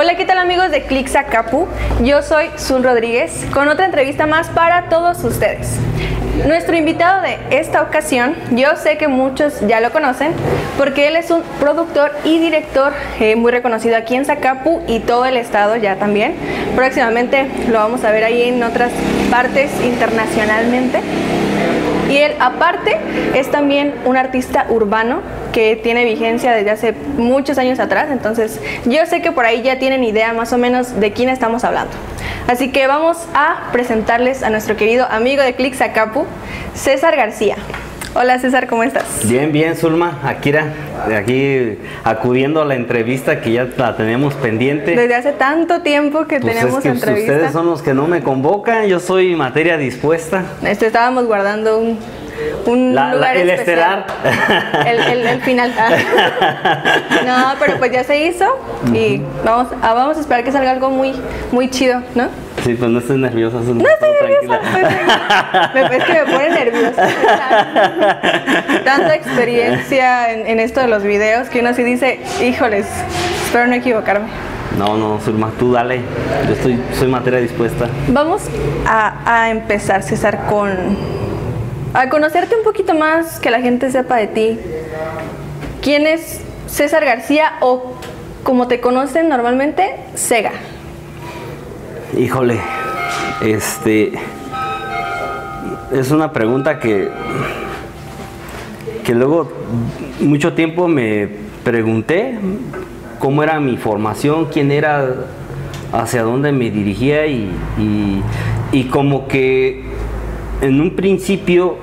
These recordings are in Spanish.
Hola, ¿qué tal amigos de Click Zacapu? Yo soy Zul Rodríguez con otra entrevista más para todos ustedes. Nuestro invitado de esta ocasión, yo sé que muchos ya lo conocen porque él es un productor y director muy reconocido aquí en Zacapu y todo el estado ya también. Próximamente lo vamos a ver ahí en otras partes internacionalmente. Y él aparte es también un artista urbano que tiene vigencia desde hace muchos años atrás, entonces yo sé que por ahí ya tienen idea más o menos de quién estamos hablando. Así que vamos a presentarles a nuestro querido amigo de Click Zacapu, César García. Hola César, ¿cómo estás? Bien, bien, Zulma, Akira, aquí acudiendo a la entrevista que ya la tenemos pendiente. Desde hace tanto tiempo que pues tenemos es que entrevista. Ustedes son los que no me convocan, yo soy materia dispuesta. Estábamos guardando un lugar el especial. estelar. El final. No, pero pues ya se hizo y vamos a esperar que salga algo muy chido, ¿no? Sí, pues no estés nerviosa, Zulma. No estoy nerviosa, es que me pone nerviosa. Tanta experiencia en esto de los videos que uno sí dice, híjoles, espero no equivocarme. No, Zulma, tú dale, yo soy materia dispuesta. Vamos a empezar, César, a conocerte un poquito más, que la gente sepa de ti. ¿Quién es César García o como te conocen normalmente, Sega? Híjole, es una pregunta que luego mucho tiempo me pregunté cómo era mi formación, quién era, hacia dónde me dirigía y como que en un principio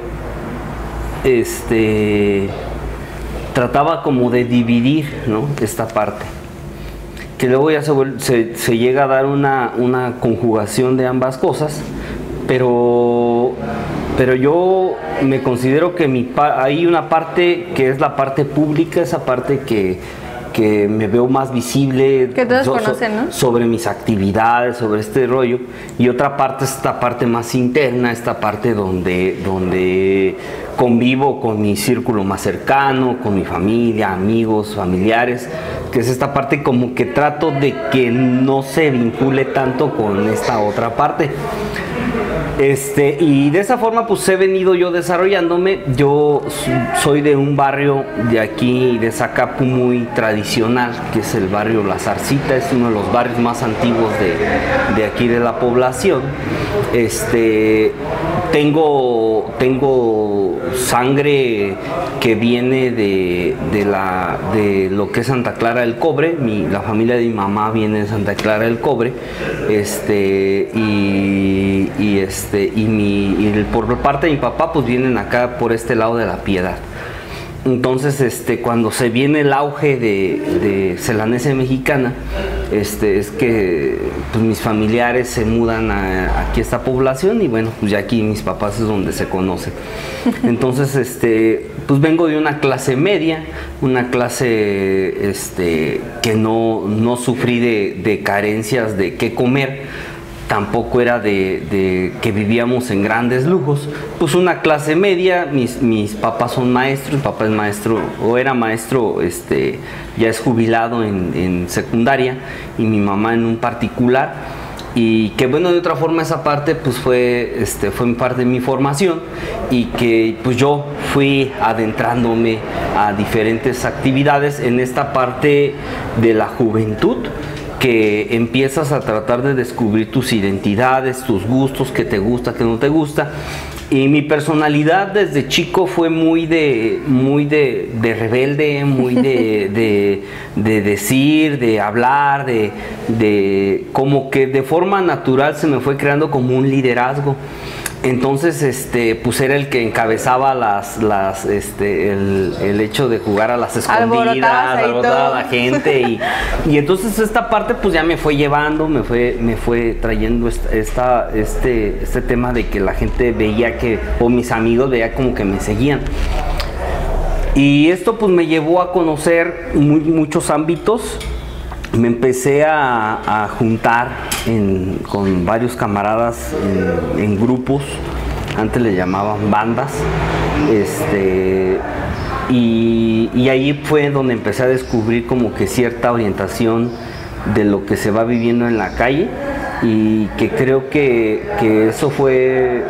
trataba como de dividir, ¿no?, esta parte, que luego ya se llega a dar una conjugación de ambas cosas, pero yo me considero que hay una parte que es la parte pública, esa parte que me veo más visible, que todos conocen, ¿no?, sobre mis actividades, sobre este rollo, y otra parte es esta parte más interna, esta parte donde convivo con mi círculo más cercano, con mi familia, amigos, familiares, que es esta parte como que trato de que no se vincule tanto con esta otra parte. Y de esa forma pues he venido yo desarrollándome. Yo soy de un barrio de aquí, de Zacapu, muy tradicional, que es el barrio La Zarcita, es uno de los barrios más antiguos de aquí de la población. Tengo sangre que viene de lo que es Santa Clara del Cobre. La familia de mi mamá viene de Santa Clara del Cobre, por parte de mi papá pues vienen acá por este lado de La Piedad. Entonces cuando se viene el auge de Celanese Mexicana, es que pues mis familiares se mudan aquí a esta población y bueno, pues ya aquí mis papás es donde se conocen. Entonces pues vengo de una clase media, una clase que no sufrí de carencias de qué comer. Tampoco era de que vivíamos en grandes lujos, pues una clase media. Mis papás son maestros, mi papá es maestro, o era maestro, ya es jubilado en secundaria, y mi mamá en un particular, y que bueno, de otra forma esa parte pues fue parte de mi formación, y que pues yo fui adentrándome a diferentes actividades en esta parte de la juventud, que empiezas a tratar de descubrir tus identidades, tus gustos, qué te gusta, qué no te gusta. Y mi personalidad desde chico fue muy de rebelde, muy de decir, de hablar, como que de forma natural se me fue creando como un liderazgo. Entonces, pues era el que encabezaba el hecho de jugar a las escondidas, alborotar a la gente, y entonces esta parte pues ya me fue llevando, me fue trayendo este tema de que la gente veía o mis amigos veía como que me seguían. Y esto pues me llevó a conocer muchos ámbitos. Me empecé a juntar con varios camaradas en grupos, antes le llamaban bandas, y ahí fue donde empecé a descubrir como que cierta orientación de lo que se va viviendo en la calle, y que creo que eso fue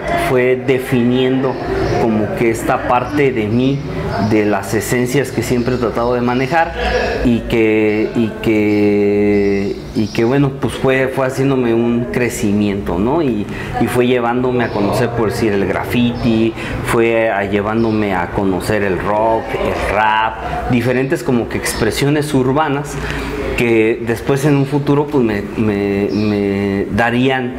definiendo como que esta parte de mí, de las esencias que siempre he tratado de manejar, y que bueno, pues fue haciéndome un crecimiento, ¿no? Y fue llevándome a conocer, por decir, el graffiti, llevándome a conocer el rock, el rap, diferentes como que expresiones urbanas que después en un futuro pues me darían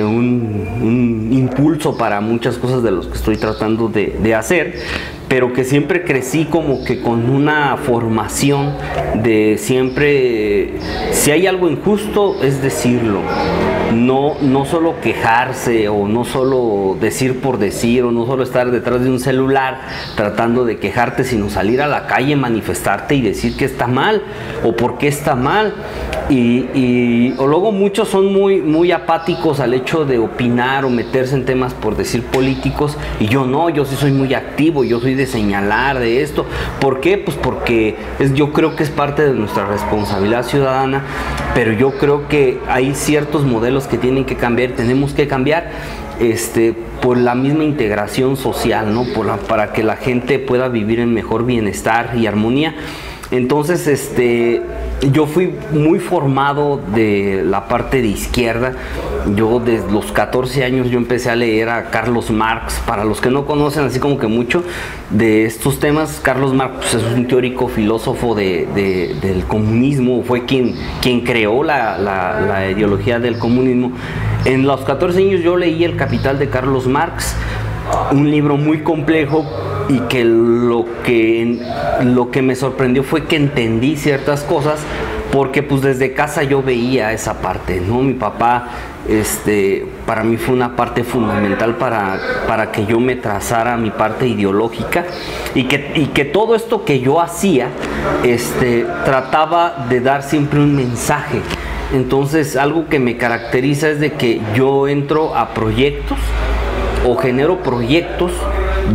un impulso para muchas cosas de los que estoy tratando de hacer, pero que siempre crecí como que con una formación de siempre, si hay algo injusto, es decirlo, no solo quejarse, o no solo decir por decir, o no solo estar detrás de un celular tratando de quejarte, sino salir a la calle, manifestarte y decir que está mal, o por qué está mal. O luego muchos son muy apáticos al hecho de opinar o meterse en temas, por decir, políticos, y yo sí soy muy activo, yo soy de señalar de esto. ¿Por qué? Pues porque yo creo que es parte de nuestra responsabilidad ciudadana, pero yo creo que hay ciertos modelos que tienen que cambiar, tenemos que cambiar por la misma integración social, ¿no? Para que la gente pueda vivir en mejor bienestar y armonía. Entonces, yo fui muy formado de la parte de izquierda. Yo desde los 14 años yo empecé a leer a Carlos Marx. Para los que no conocen así como que mucho de estos temas, Carlos Marx pues, es un teórico filósofo del comunismo, fue quien creó la ideología del comunismo. En los 14 años yo leí El Capital de Carlos Marx, un libro muy complejo, y que lo que me sorprendió fue que entendí ciertas cosas, porque pues desde casa yo veía esa parte, ¿no? Mi papá para mí fue una parte fundamental para que yo me trazara mi parte ideológica, y que todo esto que yo hacía trataba de dar siempre un mensaje. Entonces, algo que me caracteriza es de que yo entro a proyectos o genero proyectos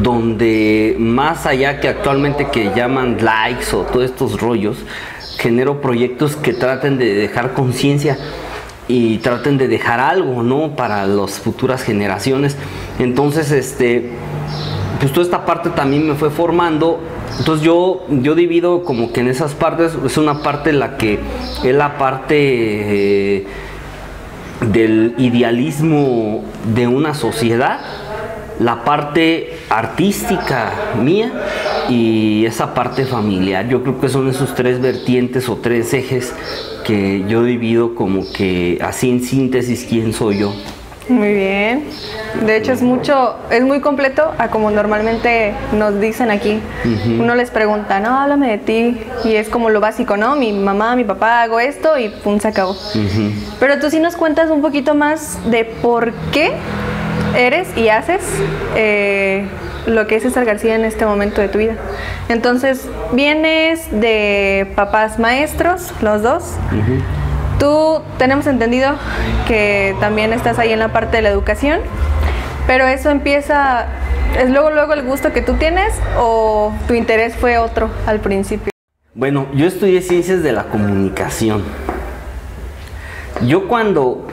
donde, más allá que actualmente que llaman likes o todos estos rollos, genero proyectos que traten de dejar conciencia y traten de dejar algo, ¿no?, para las futuras generaciones. Entonces, pues toda esta parte también me fue formando. Entonces yo divido como que en esas partes. Es una parte la que es la parte del idealismo de una sociedad, la parte artística mía y esa parte familiar. Yo creo que son esos tres vertientes o tres ejes que yo divido como que así en síntesis quién soy yo. Muy bien. De hecho es muy completo a como normalmente nos dicen aquí. Uno les pregunta, no, háblame de ti, y es como lo básico, ¿no? Mi mamá, mi papá, hago esto y pum, se acabó. Pero tú sí nos cuentas un poquito más de por qué eres y haces lo que es César García en este momento de tu vida. Entonces, vienes de papás maestros, los dos. Tú tenemos entendido que también estás ahí en la parte de la educación, pero eso empieza, ¿es luego el gusto que tú tienes o tu interés fue otro al principio? Bueno, yo estudié ciencias de la comunicación. Yo cuando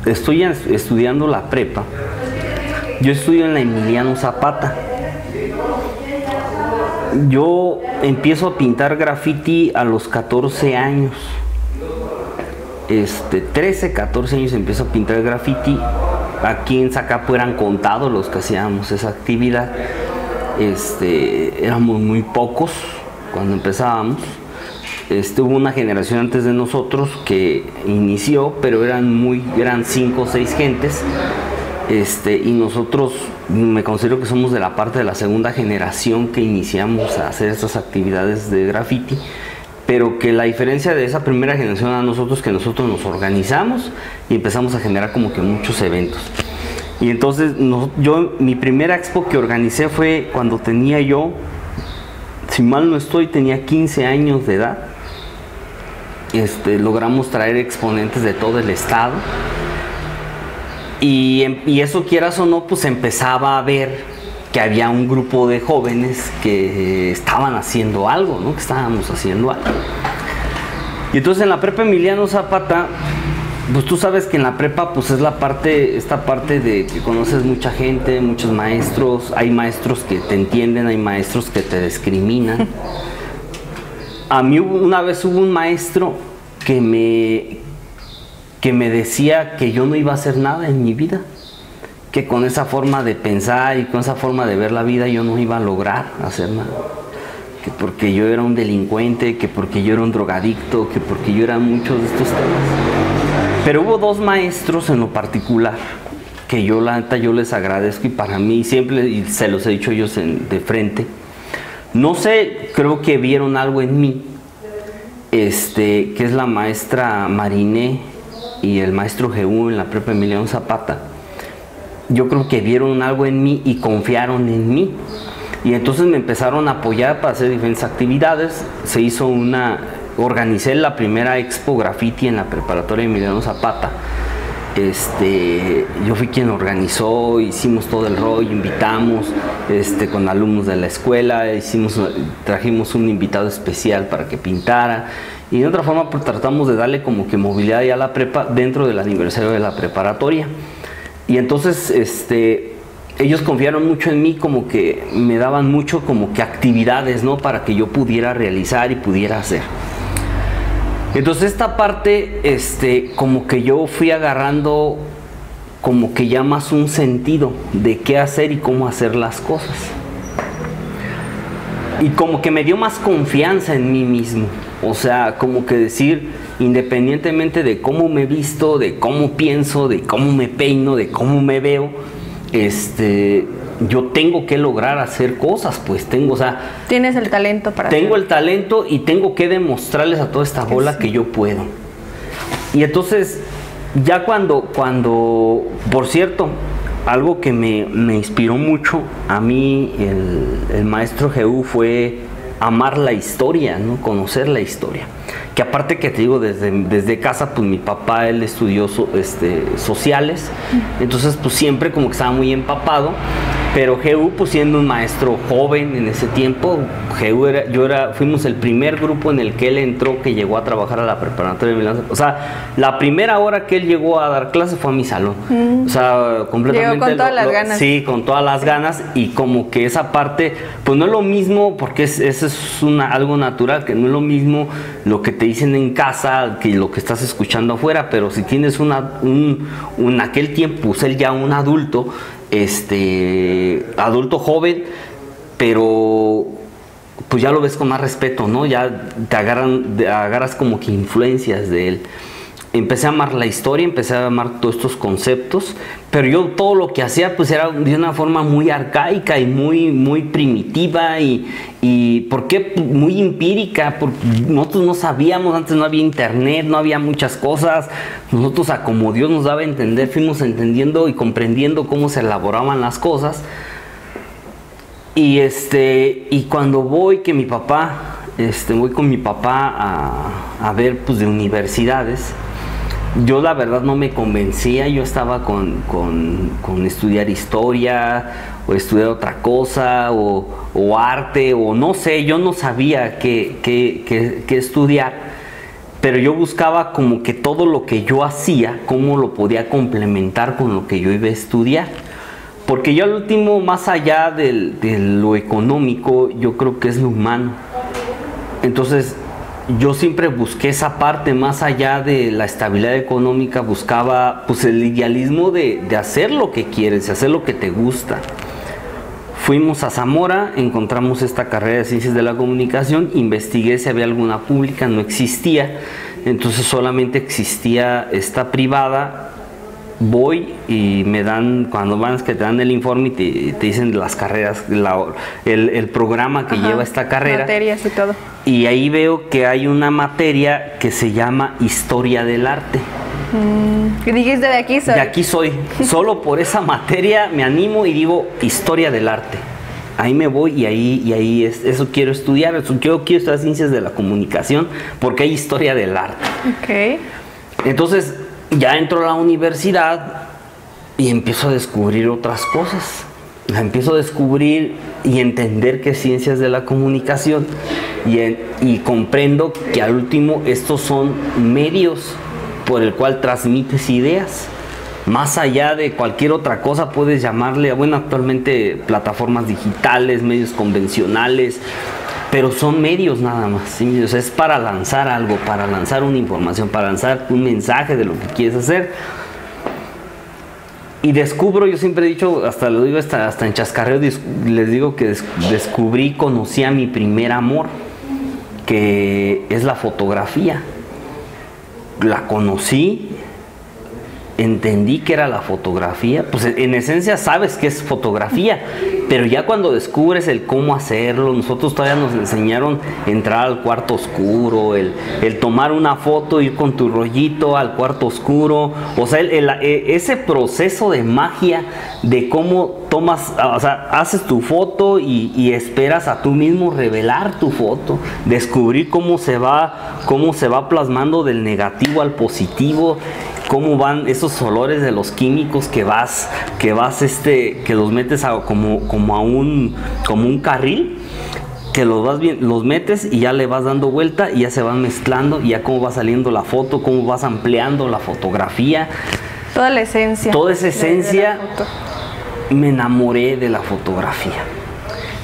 estoy estudiando la prepa, yo estudio en la Emiliano Zapata. Yo empiezo a pintar graffiti a los 14 años. 13, 14 años empiezo a pintar graffiti. Aquí en Zacapu eran contados los que hacíamos esa actividad. Éramos muy pocos cuando empezábamos. Hubo una generación antes de nosotros que inició, pero eran 5 o 6 gentes. Y nosotros, me considero que somos de la parte de la segunda generación que iniciamos a hacer estas actividades de graffiti, pero que la diferencia de esa primera generación a nosotros, que nosotros nos organizamos y empezamos a generar como que muchos eventos. Y entonces mi primera expo que organicé fue cuando tenía yo, si mal no estoy, tenía 15 años de edad. Logramos traer exponentes de todo el estado. Y eso, quieras o no, pues empezaba a ver que había un grupo de jóvenes que estaban haciendo algo, ¿no? Que estábamos haciendo algo. Y entonces en la prepa Emiliano Zapata, pues tú sabes que en la prepa pues es esta parte de que conoces mucha gente, muchos maestros, hay maestros que te entienden, hay maestros que te discriminan. A mí una vez hubo un maestro que me decía que yo no iba a hacer nada en mi vida, que con esa forma de pensar y con esa forma de ver la vida yo no iba a lograr hacer nada, que porque yo era un delincuente, que porque yo era un drogadicto, que porque yo era muchos de estos temas. Pero hubo dos maestros en lo particular que yo la neta yo les agradezco, y para mí siempre, y se los he dicho ellos de frente, no sé, creo que vieron algo en mí, que es la maestra Mariné y el maestro Jeú en la prepa Emiliano Zapata. Yo creo que vieron algo en mí y confiaron en mí, y entonces me empezaron a apoyar para hacer diferentes actividades. Se hizo organicé la primera expo graffiti en la preparatoria Emiliano Zapata. Yo fui quien organizó, hicimos todo el rollo, invitamos con alumnos de la escuela, trajimos un invitado especial para que pintara, y de otra forma pues tratamos de darle como que movilidad ya a la prepa dentro del aniversario de la preparatoria. Y entonces ellos confiaron mucho en mí, como que me daban mucho como que actividades, ¿no? Para que yo pudiera realizar y pudiera hacer. Entonces esta parte, como que yo fui agarrando como que ya más un sentido de qué hacer y cómo hacer las cosas. Y como que me dio más confianza en mí mismo. O sea, como que decir, independientemente de cómo me visto, de cómo pienso, de cómo me peino, de cómo me veo, yo tengo que lograr hacer cosas, pues tienes el talento para tengo el talento y tengo que demostrarles a toda esta bola que yo puedo. Y entonces ya cuando por cierto, algo que me inspiró mucho a mí el maestro Jeú fue amar la historia, ¿no? Conocer la historia. Que aparte que te digo, desde casa, pues mi papá, él estudió sociales, entonces pues siempre como que estaba muy empapado. Pero Jeú, pues siendo un maestro joven en ese tiempo, fuimos el primer grupo en el que él entró, que llegó a trabajar a la preparatoria de Milán. O sea, la primera hora que él llegó a dar clase fue a mi salón. O sea, completamente. Llegó con todas las ganas. Sí, con todas las ganas, y como que esa parte, pues no es lo mismo, porque eso es algo natural, que no es lo mismo lo que te dicen en casa que lo que estás escuchando afuera. Pero si tienes en aquel tiempo, pues él ya un adulto, adulto joven, pero pues ya lo ves con más respeto, ¿no? Ya te agarras como que influencias de él. Empecé a amar la historia, empecé a amar todos estos conceptos, pero yo todo lo que hacía pues era de una forma muy arcaica y muy primitiva, y ¿por qué? Muy empírica, porque nosotros no sabíamos, antes no había internet, no había muchas cosas. Nosotros, a como Dios nos daba a entender, fuimos entendiendo y comprendiendo cómo se elaboraban las cosas. Y cuando voy con mi papá a ver pues de universidades, yo la verdad no me convencía. Yo estaba con estudiar historia o estudiar otra cosa o arte, o no sé, yo no sabía qué estudiar, pero yo buscaba como que todo lo que yo hacía, cómo lo podía complementar con lo que yo iba a estudiar. Porque yo al último, más allá de lo económico, yo creo que es lo humano. Entonces yo siempre busqué esa parte, más allá de la estabilidad económica, buscaba pues el idealismo de hacer lo que quieres, de hacer lo que te gusta. Fuimos a Zamora, encontramos esta carrera de Ciencias de la Comunicación, investigué si había alguna pública, no existía, entonces solamente existía esta privada. Voy y me dan, cuando van, que te dan el informe y te dicen las carreras, el programa que lleva esta carrera. Materias y todo. Y ahí veo que hay una materia que se llama Historia del Arte. Dijiste de aquí soy. De aquí soy. Solo por esa materia me animo y digo Historia del Arte. Ahí me voy y ahí eso quiero estudiar. Yo quiero estudiar Ciencias de la Comunicación porque hay Historia del Arte. Ok. Entonces ya entro a la universidad y empiezo a descubrir otras cosas. la empiezo a descubrir y entender que es ciencias de la comunicación y comprendo que al último estos son medios por el cual transmites ideas. Más allá de cualquier otra cosa puedes llamarle, bueno, actualmente plataformas digitales, medios convencionales, pero son medios nada más, ¿sí? O sea, es para lanzar algo, para lanzar una información, para lanzar un mensaje de lo que quieres hacer. Y descubro, yo siempre he dicho, hasta lo digo hasta en chascarreo, les digo que conocí a mi primer amor, que es la fotografía. La conocí, entendí que era la fotografía, pues en esencia sabes que es fotografía, pero ya cuando descubres el cómo hacerlo, nosotros todavía nos enseñaron entrar al cuarto oscuro, el tomar una foto, ir con tu rollito al cuarto oscuro, o sea, ese proceso de magia de cómo tomas, o sea, haces tu foto y esperas a tú mismo revelar tu foto, descubrir cómo se va plasmando del negativo al positivo, cómo van esos olores de los químicos que los metes como un carril, que los metes y ya le vas dando vuelta y ya se van mezclando y ya cómo va saliendo la foto, cómo vas ampliando la fotografía. Toda la esencia. Toda esa esencia, me enamoré de la fotografía.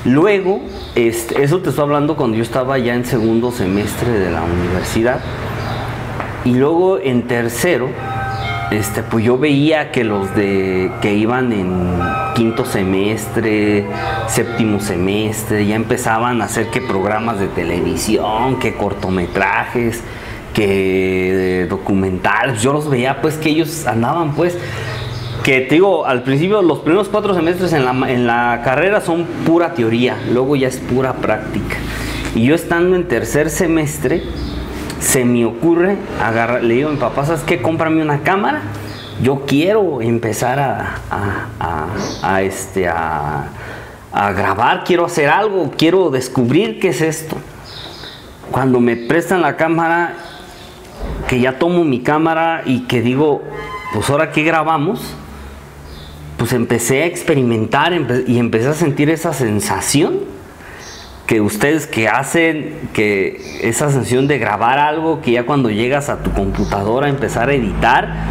Luego, eso te estoy hablando cuando yo estaba ya en segundo semestre de la universidad. Y luego en tercero, pues yo veía que los que iban en quinto semestre, séptimo semestre, ya empezaban a hacer que programas de televisión, que cortometrajes, que documentales. Yo los veía pues que ellos andaban pues, que te digo, al principio los primeros 4 semestres en la carrera son pura teoría, luego ya es pura práctica. Y yo estando en tercer semestre, se me ocurre le digo a mi papá, ¿sabes qué? Cómprame una cámara, yo quiero empezar a grabar, quiero hacer algo, quiero descubrir qué es esto. Cuando me prestan la cámara, que ya tomo mi cámara y que digo, pues ahora qué grabamos, pues empecé a experimentar y empecé a sentir esa sensación que ustedes que hacen, que esa sensación de grabar algo, que ya cuando llegas a tu computadora a empezar a editar,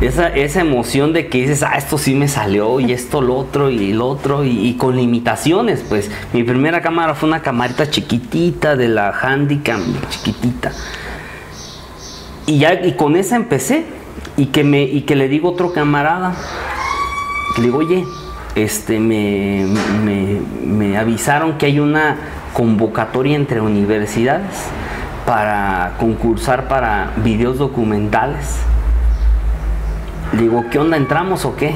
esa emoción de que dices, esto sí me salió, y esto, lo otro, y con limitaciones, pues. Mi primera cámara fue una camarita chiquitita, de la Handycam, chiquitita. Y con esa empecé, y que le digo a otro camarada, que le digo, oye, me avisaron que hay una convocatoria entre universidades para concursar para videos documentales. Le digo, ¿qué onda, entramos o qué?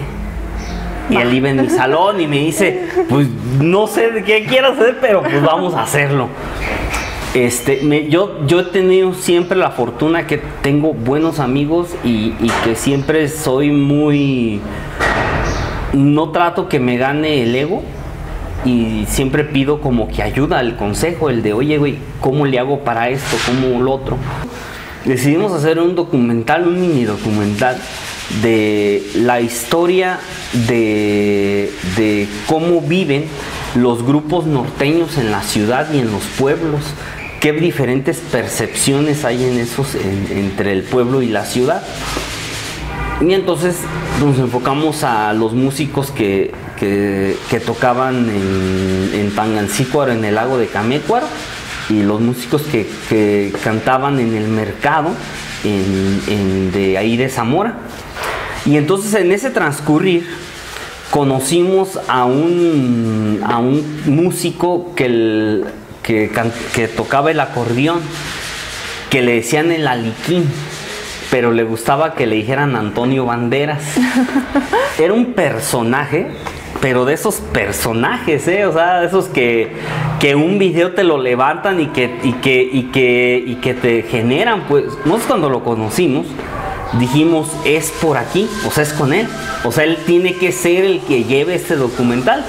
Y él iba en el salón y me dice, pues no sé de qué quieras hacer, pero pues vamos a hacerlo. Yo he tenido siempre la fortuna que tengo buenos amigos y que siempre soy muy... No trato que me gane el ego y siempre pido como que ayuda, el consejo, el de, oye, güey, ¿cómo le hago para esto? ¿Cómo lo otro? Decidimos hacer un documental, un mini documental de la historia de cómo viven los grupos norteños en la ciudad y en los pueblos, qué diferentes percepciones hay entre el pueblo y la ciudad. Y entonces nos enfocamos a los músicos que tocaban en Pangancícuaro, en el lago de Camécuaro, y los músicos que cantaban en el mercado de ahí de Zamora. Y entonces en ese transcurrir conocimos a un músico que tocaba el acordeón, que le decían el Aliquín, pero le gustaba que le dijeran Antonio Banderas. Era un personaje, pero de esos personajes, o sea, de esos que un video te lo levantan y que te generan, pues. Nosotros cuando lo conocimos dijimos, es por aquí, o sea, es con él, o sea, él tiene que ser el que lleve este documental.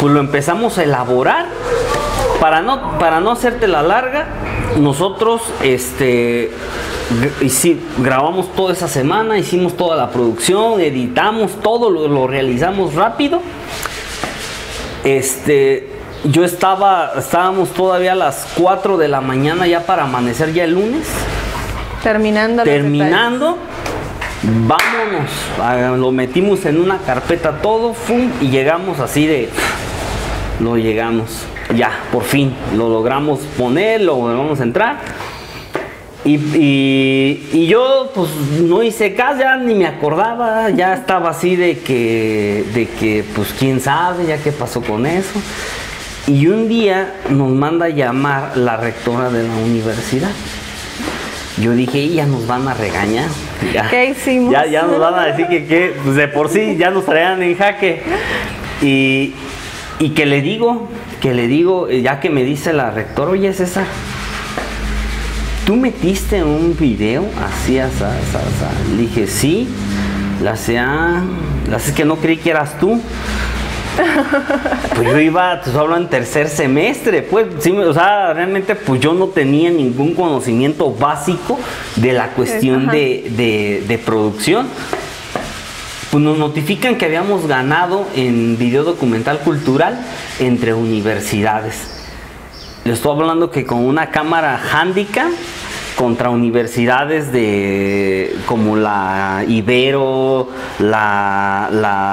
Pues lo empezamos a elaborar. Para no hacerte la larga, nosotros grabamos toda esa semana, hicimos toda la producción, editamos todo, lo realizamos rápido. estábamos todavía a las 4 de la mañana ya para amanecer ya el lunes. Terminando, vámonos, lo metimos en una carpeta todo, ¡fum! Y llegamos así lo llegamos, ya, por fin, lo logramos poner, lo vamos a entrar. Y yo pues no hice caso, ya ni me acordaba, ya estaba así de que pues quién sabe, ya qué pasó con eso. Y un día nos manda a llamar la rectora de la universidad. Yo dije, ya nos van a regañar. ¿Qué hicimos? Ya nos van a decir que pues de por sí ya nos traían en jaque. Y que le digo, ya que me dice la rectora, oye César, ¿tú metiste un video así, Le dije, sí. Es que no creí que eras tú. Pues yo iba, te hablo en tercer semestre, pues, sí, o sea, realmente pues yo no tenía ningún conocimiento básico de la cuestión de producción. Pues nos notifican que habíamos ganado en video documental cultural entre universidades. Le estoy hablando que con una cámara Handicam contra universidades como la Ibero, la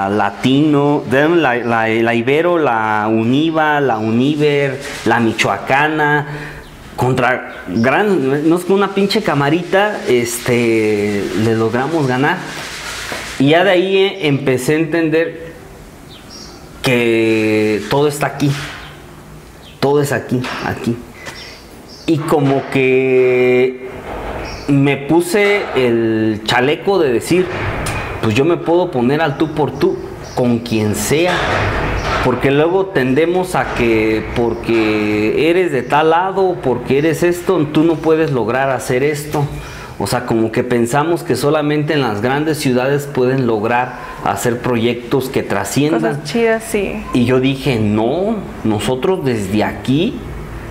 Latino, la Ibero, la Univa, la Univer, la Michoacana, contra no es que una pinche camarita, le logramos ganar. Y ya de ahí empecé a entender que todo está aquí, todo es aquí. Y como que me puse el chaleco de decir, pues yo me puedo poner al tú por tú con quien sea, porque luego tendemos a que porque eres de tal lado, porque eres esto, tú no puedes lograr hacer esto. O sea, como que pensamos que solamente en las grandes ciudades pueden lograr hacer proyectos que trasciendan. Cosas chidas, sí. Y yo dije, no, nosotros desde aquí,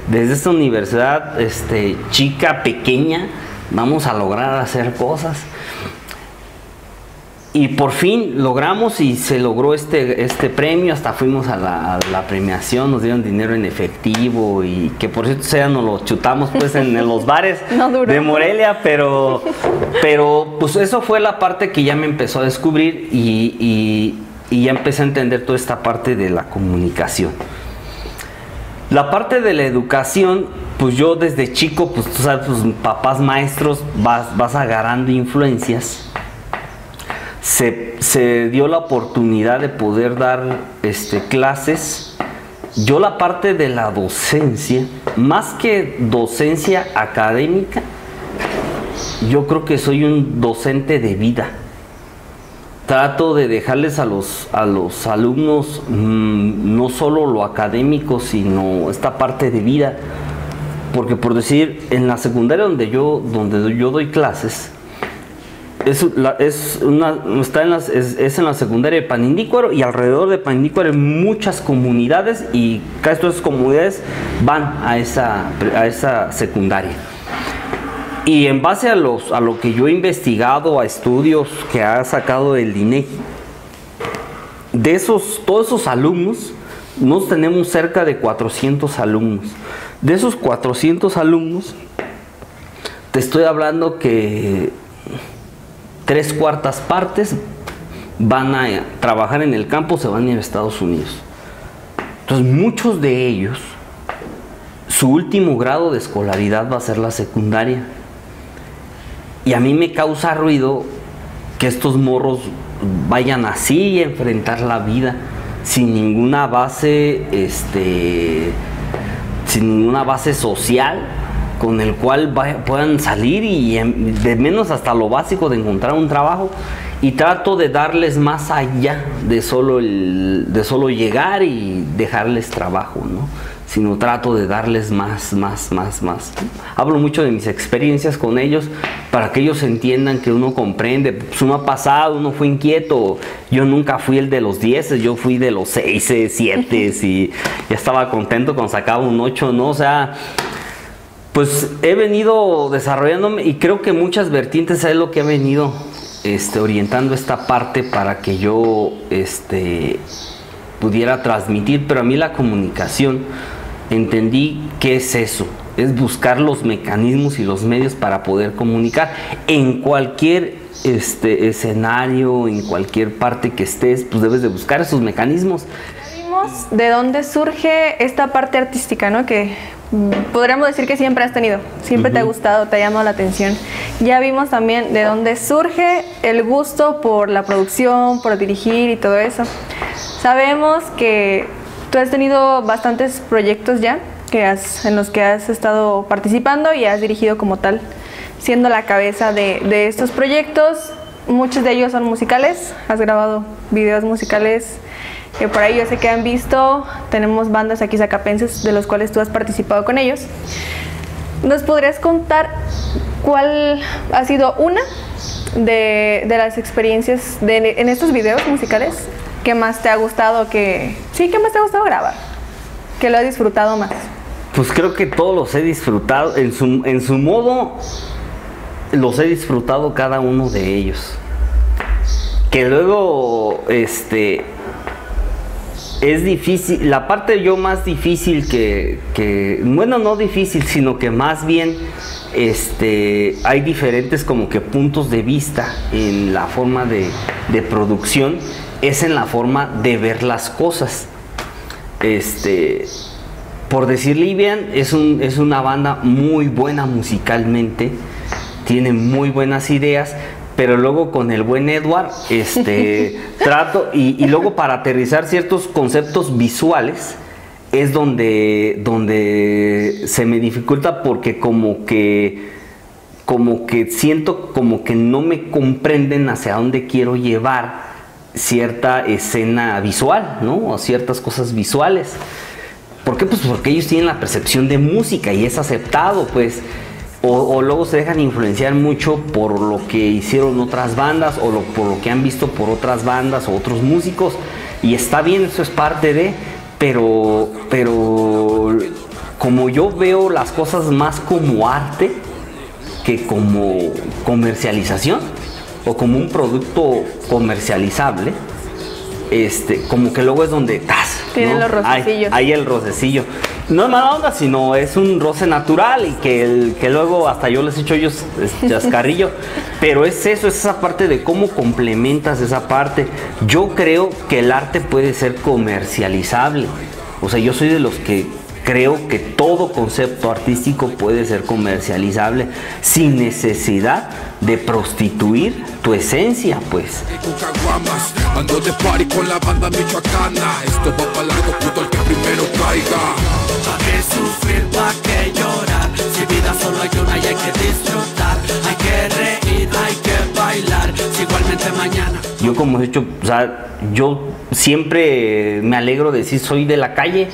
desde esta universidad chica, pequeña, vamos a lograr hacer cosas. Y por fin logramos y se logró este premio, hasta fuimos a la premiación, nos dieron dinero en efectivo y que por cierto sea nos lo chutamos pues en los bares de Morelia, pero pues eso fue la parte que ya me empezó a descubrir y ya empecé a entender toda esta parte de la comunicación. La parte de la educación, pues yo desde chico, pues tú sabes, pues papás maestros, vas agarrando influencias. Se dio la oportunidad de poder dar clases. Yo la parte de la docencia, más que docencia académica, yo creo que soy un docente de vida. Trato de dejarles a los alumnos no solo lo académico, sino esta parte de vida. Porque por decir, en la secundaria donde yo doy clases, es en la secundaria de Panindícuaro, y alrededor de Panindícuaro hay muchas comunidades y casi todas esas comunidades van a esa secundaria. Y en base a lo que yo he investigado, a estudios que ha sacado el INEGI, todos esos alumnos, nos tenemos cerca de 400 alumnos. De esos 400 alumnos, te estoy hablando que 3/4 partes van a trabajar en el campo, se van a ir a Estados Unidos. Entonces muchos de ellos, su último grado de escolaridad va a ser la secundaria. Y a mí me causa ruido que estos morros vayan así a enfrentar la vida sin ninguna base, sin ninguna base social con el cual puedan salir y de menos hasta lo básico de encontrar un trabajo. Y trato de darles más allá de solo llegar y dejarles trabajo, ¿no? Sino trato de darles más. Hablo mucho de mis experiencias con ellos para que ellos entiendan que uno comprende. Pues uno ha pasado, uno fue inquieto. Yo nunca fui el de los 10, yo fui de los 6, 7 y ya estaba contento cuando sacaba un 8, ¿no? O sea, pues he venido desarrollándome y creo que muchas vertientes es lo que ha venido orientando esta parte para que yo pudiera transmitir, pero a mí la comunicación entendí que es eso, es buscar los mecanismos y los medios para poder comunicar en cualquier escenario, en cualquier parte que estés, pues debes de buscar esos mecanismos. Ya vimos de dónde surge esta parte artística, ¿no? Que podríamos decir que siempre has tenido, siempre te ha gustado, te ha llamado la atención. Ya vimos también de dónde surge el gusto por la producción, por dirigir y todo eso. Sabemos que tú has tenido bastantes proyectos ya en los que has estado participando y has dirigido como tal, siendo la cabeza de estos proyectos. Muchos de ellos son musicales, has grabado videos musicales que por ahí yo sé que han visto. Tenemos bandas aquí zacapenses de los cuales tú has participado con ellos. ¿Nos podrías contar cuál ha sido una de las experiencias en estos videos musicales que más te ha gustado, que más te ha gustado grabar, que lo has disfrutado más? Pues creo que todos los he disfrutado, en su modo, los he disfrutado cada uno de ellos. Que luego, es difícil, la parte yo más difícil bueno, no difícil, sino que más bien, hay diferentes como que puntos de vista en la forma de producción, es en la forma de ver las cosas. Por decir, Livian es una banda muy buena musicalmente, tiene muy buenas ideas, pero luego con el buen Edward trato y luego para aterrizar ciertos conceptos visuales es donde se me dificulta, porque como que siento como que no me comprenden hacia dónde quiero llevar cierta escena visual, ¿no? O ciertas cosas visuales. ¿Por qué? Pues porque ellos tienen la percepción de música y es aceptado, pues. O luego se dejan influenciar mucho por lo que hicieron otras bandas por lo que han visto por otras bandas o otros músicos, y está bien, eso es parte de, pero como yo veo las cosas más como arte que como comercialización o como un producto comercializable, como que luego es donde tienen, ¿no?, los rocecillos. Hay el rocecillo. No es mala onda, sino es un roce natural, y que luego hasta yo les echo ellos chascarrillo. Pero es eso, es esa parte de cómo complementas esa parte. Yo creo que el arte puede ser comercializable. O sea, yo soy de los que creo que todo concepto artístico puede ser comercializable sin necesidad de prostituir tu esencia, pues. Ando de party con la banda michoacana. Esto va para largo, puto, el que primero caiga. ¿Pa' qué sufrir, pa' qué llorar? Si vida solo hay una y hay que disfrutar. Hay que reír, hay que bailar. Si igualmente mañana. Yo como he dicho, o sea, yo siempre me alegro de decir soy de la calle.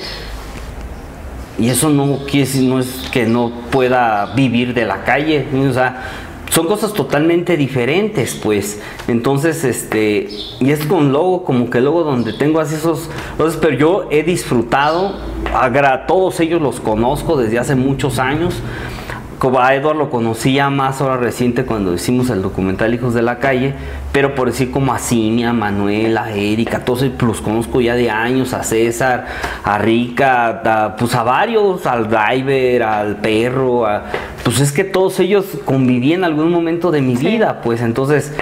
Y eso no quiere decir, no es que no pueda vivir de la calle, o sea, son cosas totalmente diferentes, pues. Entonces, y es con luego, como que luego donde tengo así esos, entonces, pero yo he disfrutado, a todos ellos los conozco desde hace muchos años. Como a Edward lo conocía más ahora reciente cuando hicimos el documental Hijos de la Calle, pero por decir como a Simia, a Manuel, a Erika, todos los conozco ya de años, a César, a Rica, pues a varios, al Driver, al Perro, pues es que todos ellos conviví en algún momento de mi vida, pues. Entonces,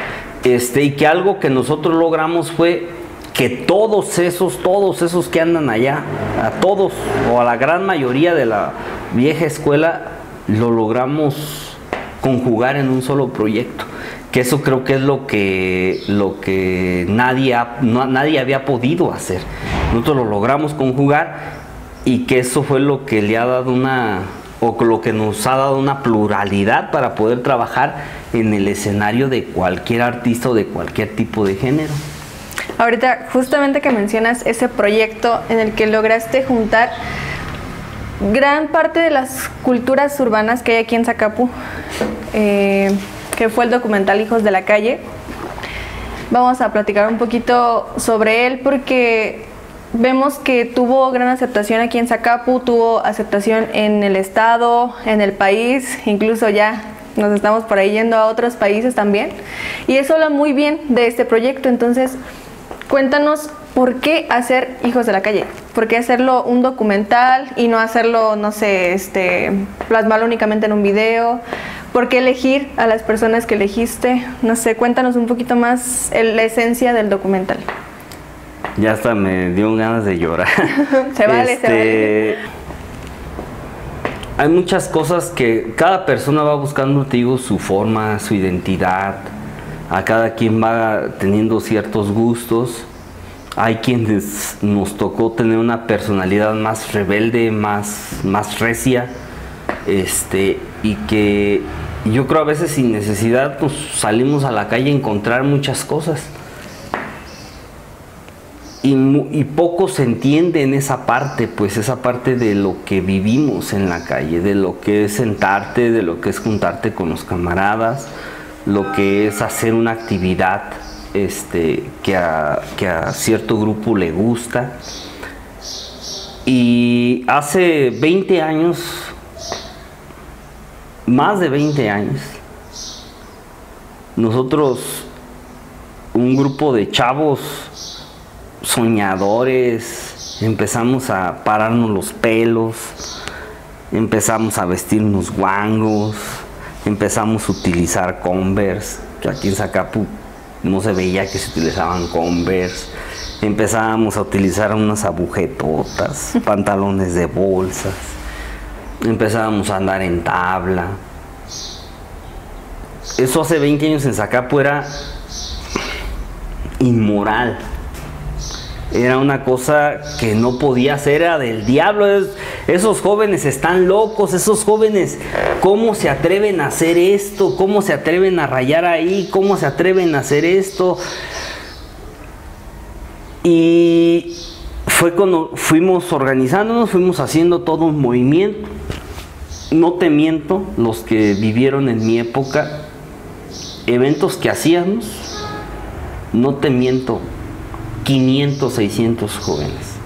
y que algo que nosotros logramos fue que todos esos que andan allá, a todos o a la gran mayoría de la vieja escuela, lo logramos conjugar en un solo proyecto, que eso creo que es lo que nadie había podido hacer. Nosotros lo logramos conjugar, y que eso fue lo que le ha dado lo que nos ha dado una pluralidad para poder trabajar en el escenario de cualquier artista o de cualquier tipo de género. Ahorita, justamente que mencionas ese proyecto en el que lograste juntar gran parte de las culturas urbanas que hay aquí en Zacapu, que fue el documental Hijos de la Calle. Vamos a platicar un poquito sobre él, porque vemos que tuvo gran aceptación aquí en Zacapu, tuvo aceptación en el estado, en el país, incluso ya nos estamos por ahí yendo a otros países también, y eso habla muy bien de este proyecto. Entonces, Cuéntanos por qué hacer Hijos de la Calle. ¿Por qué hacerlo un documental y no hacerlo, no sé, plasmarlo únicamente en un video? ¿Por qué elegir a las personas que elegiste? No sé, cuéntanos un poquito más la esencia del documental. Ya hasta me dio ganas de llorar. Se vale, se vale. Hay muchas cosas que cada persona va buscando, te digo, su forma, su identidad. A cada quien va teniendo ciertos gustos. Hay quienes nos tocó tener una personalidad más rebelde, más recia, y que yo creo a veces sin necesidad pues salimos a la calle a encontrar muchas cosas. Y poco se entiende en esa parte, pues esa parte de lo que vivimos en la calle, de lo que es sentarte, de lo que es juntarte con los camaradas, lo que es hacer una actividad que a cierto grupo le gusta. Y hace 20 años, más de 20 años, nosotros, un grupo de chavos soñadores, empezamos a pararnos los pelos, empezamos a vestirnos guangos, empezamos a utilizar Converse, que aquí en Zacapu no se veía que se utilizaban Converse. Empezábamos a utilizar unas agujetotas, pantalones de bolsas, empezábamos a andar en tabla. Eso hace 20 años en Zacapu era inmoral. Era una cosa que no podía hacer, era del diablo. Esos jóvenes están locos, esos jóvenes, ¿cómo se atreven a hacer esto? ¿Cómo se atreven a rayar ahí? ¿Cómo se atreven a hacer esto? Y fue cuando fuimos organizándonos, fuimos haciendo todo un movimiento. No te miento, los que vivieron en mi época, eventos que hacíamos, no te miento, 500, 600 jóvenes.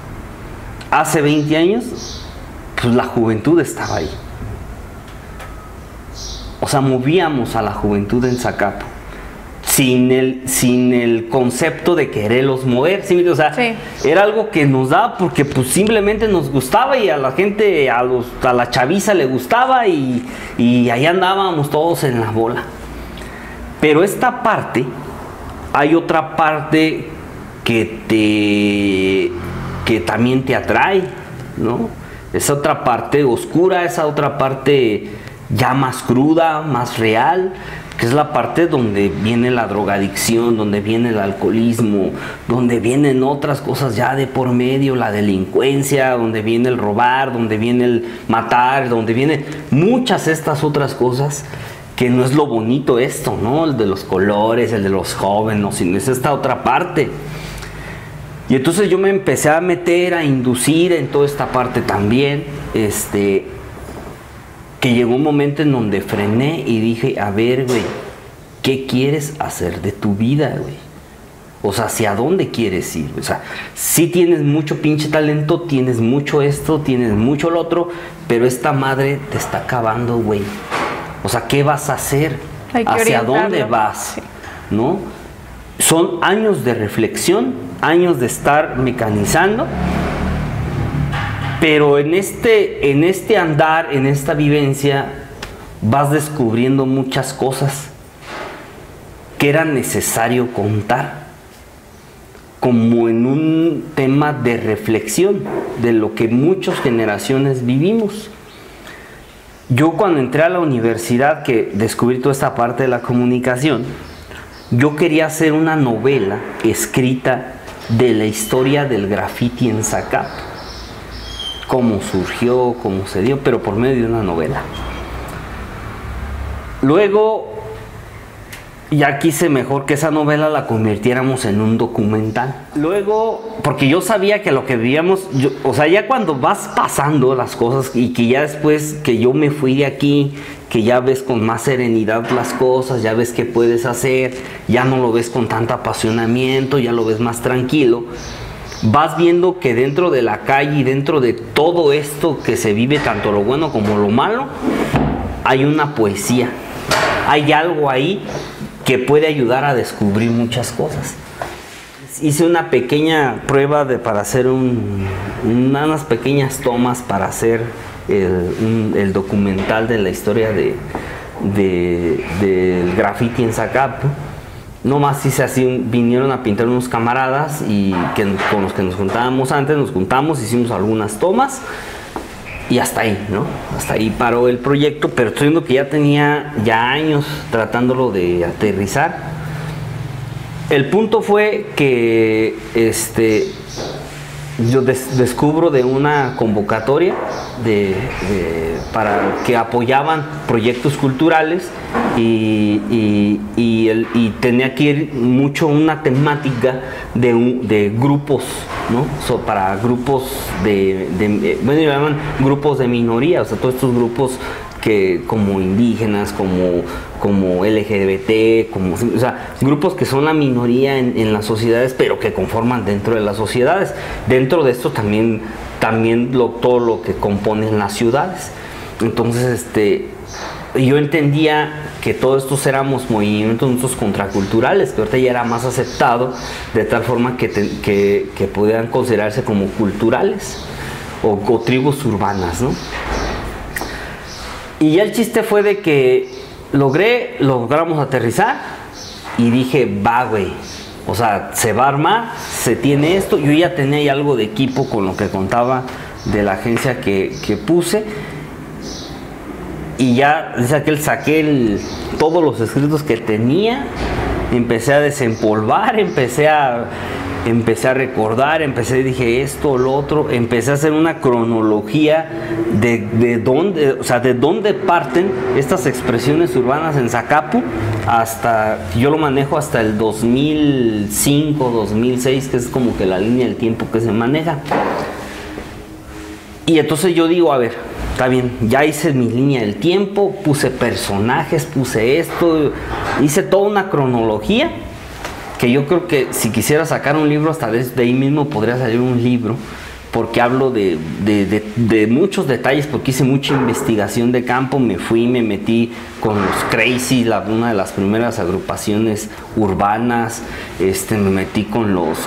Hace 20 años, pues la juventud estaba ahí. O sea, movíamos a la juventud en Zacapu. Sin el concepto de quererlos mover, ¿sí? O sea, sí, era algo que nos daba porque pues simplemente nos gustaba y a la gente, a la chaviza le gustaba y ahí andábamos todos en la bola. Pero esta parte, hay otra parte que también te atrae, ¿no? Esa otra parte oscura, esa otra parte ya más cruda, más real, que es la parte donde viene la drogadicción, donde viene el alcoholismo, donde vienen otras cosas ya de por medio, la delincuencia, donde viene el robar, donde viene el matar, donde vienen muchas estas otras cosas, que no es lo bonito esto, ¿no? El de los colores, el de los jóvenes, sino es esta otra parte. Y entonces yo me empecé a meter, a inducir en toda esta parte también, que llegó un momento en donde frené y dije, a ver, güey, ¿qué quieres hacer de tu vida, güey? O sea, ¿hacia dónde quieres ir? O sea, sí tienes mucho pinche talento, tienes mucho esto, tienes mucho lo otro, pero esta madre te está acabando, güey. O sea, ¿qué vas a hacer? ¿Hacia dónde vas? Sí. ¿No? Son años de reflexión, años de estar mecanizando, pero en este andar, en esta vivencia, vas descubriendo muchas cosas que era necesario contar, como en un tema de reflexión de lo que muchas generaciones vivimos. Yo cuando entré a la universidad, que descubrí toda esta parte de la comunicación, yo quería hacer una novela escrita de la historia del graffiti en Zacapu. Cómo surgió, cómo se dio, pero por medio de una novela. Luego, ya quise mejor que esa novela la convirtiéramos en un documental. Luego, porque yo sabía que lo que vivíamos, o sea, ya cuando vas pasando las cosas y que ya después que yo me fui de aquí, que ya ves con más serenidad las cosas, ya ves qué puedes hacer, ya no lo ves con tanto apasionamiento, ya lo ves más tranquilo. Vas viendo que dentro de la calle y dentro de todo esto que se vive, tanto lo bueno como lo malo, hay una poesía, hay algo ahí que puede ayudar a descubrir muchas cosas. hice una pequeña prueba para hacer unas pequeñas tomas para hacer el documental de la historia del graffiti en Zacapu. No más hice así, vinieron a pintar unos camaradas y con los que nos juntábamos antes, nos juntamos, hicimos algunas tomas y hasta ahí, ¿no? Hasta ahí paró el proyecto, pero estoy viendo que ya tenía años tratándolo de aterrizar. El punto fue que yo descubro de una convocatoria para que apoyaban proyectos culturales y tenía que ir mucho una temática de grupos, ¿no? Para grupos bueno, llaman grupos de minoría, o sea, todos estos grupos como indígenas, como LGBT, o sea, grupos que son la minoría en las sociedades, pero que conforman dentro de las sociedades. Dentro de esto también todo lo que componen las ciudades. Entonces, yo entendía que todos estos éramos movimientos contraculturales, que ahorita ya era más aceptado, de tal forma que pudieran considerarse como culturales o tribus urbanas, ¿no? Y ya el chiste fue de que logramos aterrizar y dije, va, güey, o sea, se va a armar, se tiene esto. Yo ya tenía ya algo de equipo con lo que contaba de la agencia que puse. Y ya saqué todos los escritos que tenía, empecé a desempolvar, empecé a recordar, dije esto, lo otro, empecé a hacer una cronología de dónde parten estas expresiones urbanas en Zacapu, yo lo manejo hasta el 2005, 2006, que es como que la línea del tiempo que se maneja. Y entonces yo digo, a ver, está bien, ya hice mi línea del tiempo, puse personajes, puse esto, hice toda una cronología, que yo creo que si quisiera sacar un libro, hasta de ahí mismo podría salir un libro, porque hablo de muchos detalles, porque hice mucha investigación de campo, me metí con los Crazy, una de las primeras agrupaciones urbanas, me metí con los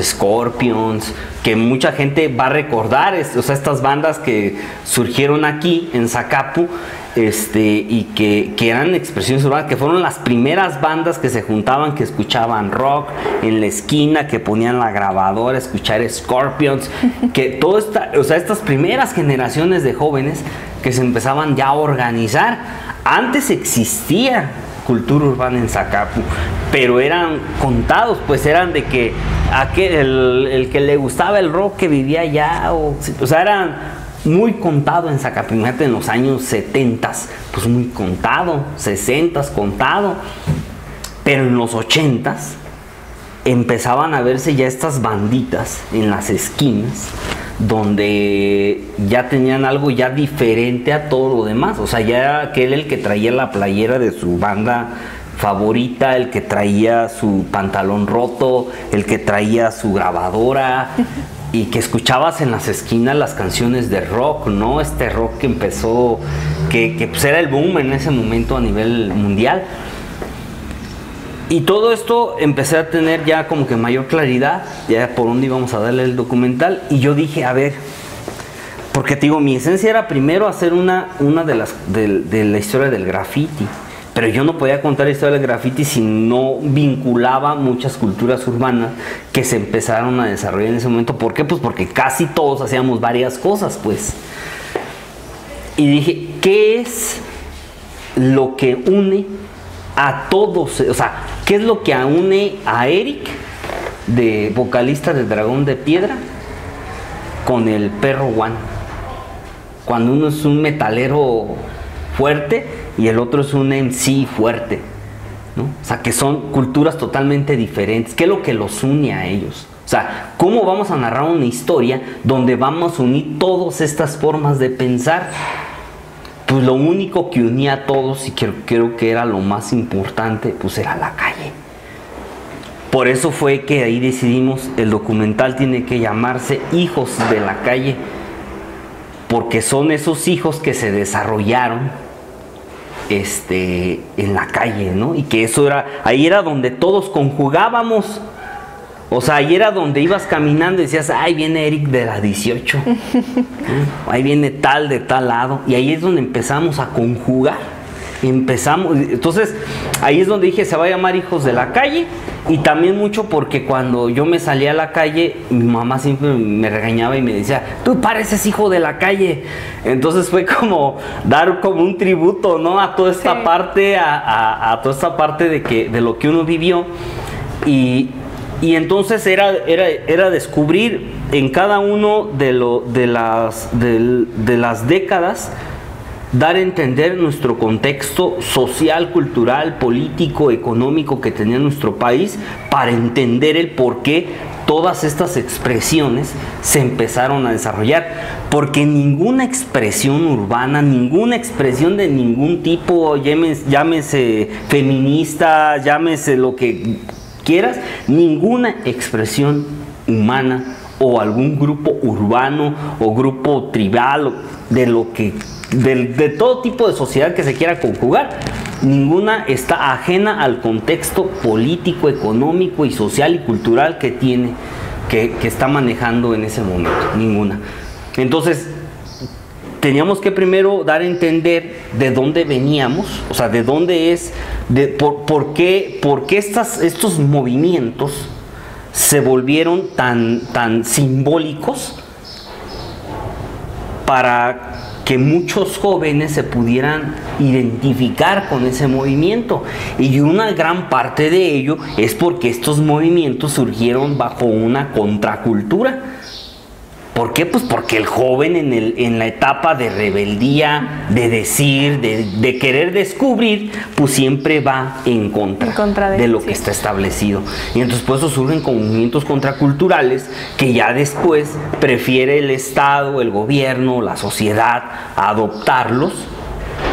Scorpions, que mucha gente va a recordar, estas bandas que surgieron aquí en Zacapu, y que eran expresiones urbanas, que fueron las primeras bandas que se juntaban, que escuchaban rock en la esquina, que ponían la grabadora, escuchar Scorpions, que estas primeras generaciones de jóvenes que se empezaban ya a organizar. Antes existía cultura urbana en Zacapu, pero eran contados, pues eran de que el que le gustaba el rock que vivía allá, o sea, eran muy contado en Zacapu, en los años 70, pues muy contado, 60 contado, pero en los 80 empezaban a verse ya estas banditas en las esquinas, donde ya tenían algo ya diferente a todo lo demás, o sea, ya era aquel el que traía la playera de su banda favorita, el que traía su pantalón roto, el que traía su grabadora, y que escuchabas en las esquinas las canciones de rock, ¿no? Este rock que empezó, que pues era el boom en ese momento a nivel mundial. Y todo esto empecé a tener ya como que mayor claridad, ya por dónde íbamos a darle el documental. Y yo dije, a ver, porque te digo, mi esencia era primero hacer una de la historia del graffiti. Pero yo no podía contar la historia del graffiti si no vinculaba muchas culturas urbanas que se empezaron a desarrollar en ese momento. ¿Por qué? Pues porque casi todos hacíamos varias cosas, pues. Y dije, ¿qué es lo que une a todos? O sea, ¿qué es lo que une a Eric, vocalista de Dragón de Piedra, con el Perro One? Cuando uno es un metalero fuerte y el otro es un MC fuerte, ¿no? O sea, que son culturas totalmente diferentes. ¿Qué es lo que los une a ellos? O sea, ¿cómo vamos a narrar una historia donde vamos a unir todas estas formas de pensar? Pues lo único que unía a todos, y creo que era lo más importante, pues era la calle. Por eso fue que ahí decidimos, el documental tiene que llamarse Hijos de la Calle, porque son esos hijos que se desarrollaron en la calle, ¿no? Y que eso era, ahí era donde todos conjugábamos. O sea, ahí era donde ibas caminando y decías, ahí viene Eric de la 18, ahí viene tal de tal lado, y ahí es donde empezamos a conjugar, entonces ahí es donde dije, se va a llamar Hijos de la Calle, y también mucho porque cuando yo me salía a la calle, mi mamá siempre me regañaba y me decía, tú pareces hijo de la calle, entonces fue como dar como un tributo, ¿no? A toda esta parte, a toda esta parte de lo que uno vivió, y entonces era descubrir en cada uno de las décadas, dar a entender nuestro contexto social, cultural, político, económico que tenía nuestro país, para entender el por qué todas estas expresiones se empezaron a desarrollar, porque ninguna expresión urbana, ninguna expresión de ningún tipo, llámese feminista, llámese lo que quieras, ninguna expresión humana o algún grupo urbano o grupo tribal de todo tipo de sociedad que se quiera conjugar, ninguna está ajena al contexto político, económico y social y cultural que está manejando en ese momento, ninguna. Entonces teníamos que primero dar a entender de dónde veníamos, o sea, de dónde es, por qué estos movimientos se volvieron tan simbólicos para que muchos jóvenes se pudieran identificar con ese movimiento. Y una gran parte de ello es porque estos movimientos surgieron bajo una contracultura. ¿Por qué? Pues porque el joven en la etapa de rebeldía, de decir, de querer descubrir, pues siempre va en contra de lo que está establecido. Y entonces por eso surgen movimientos contraculturales que ya después prefiere el Estado, el gobierno, la sociedad adoptarlos.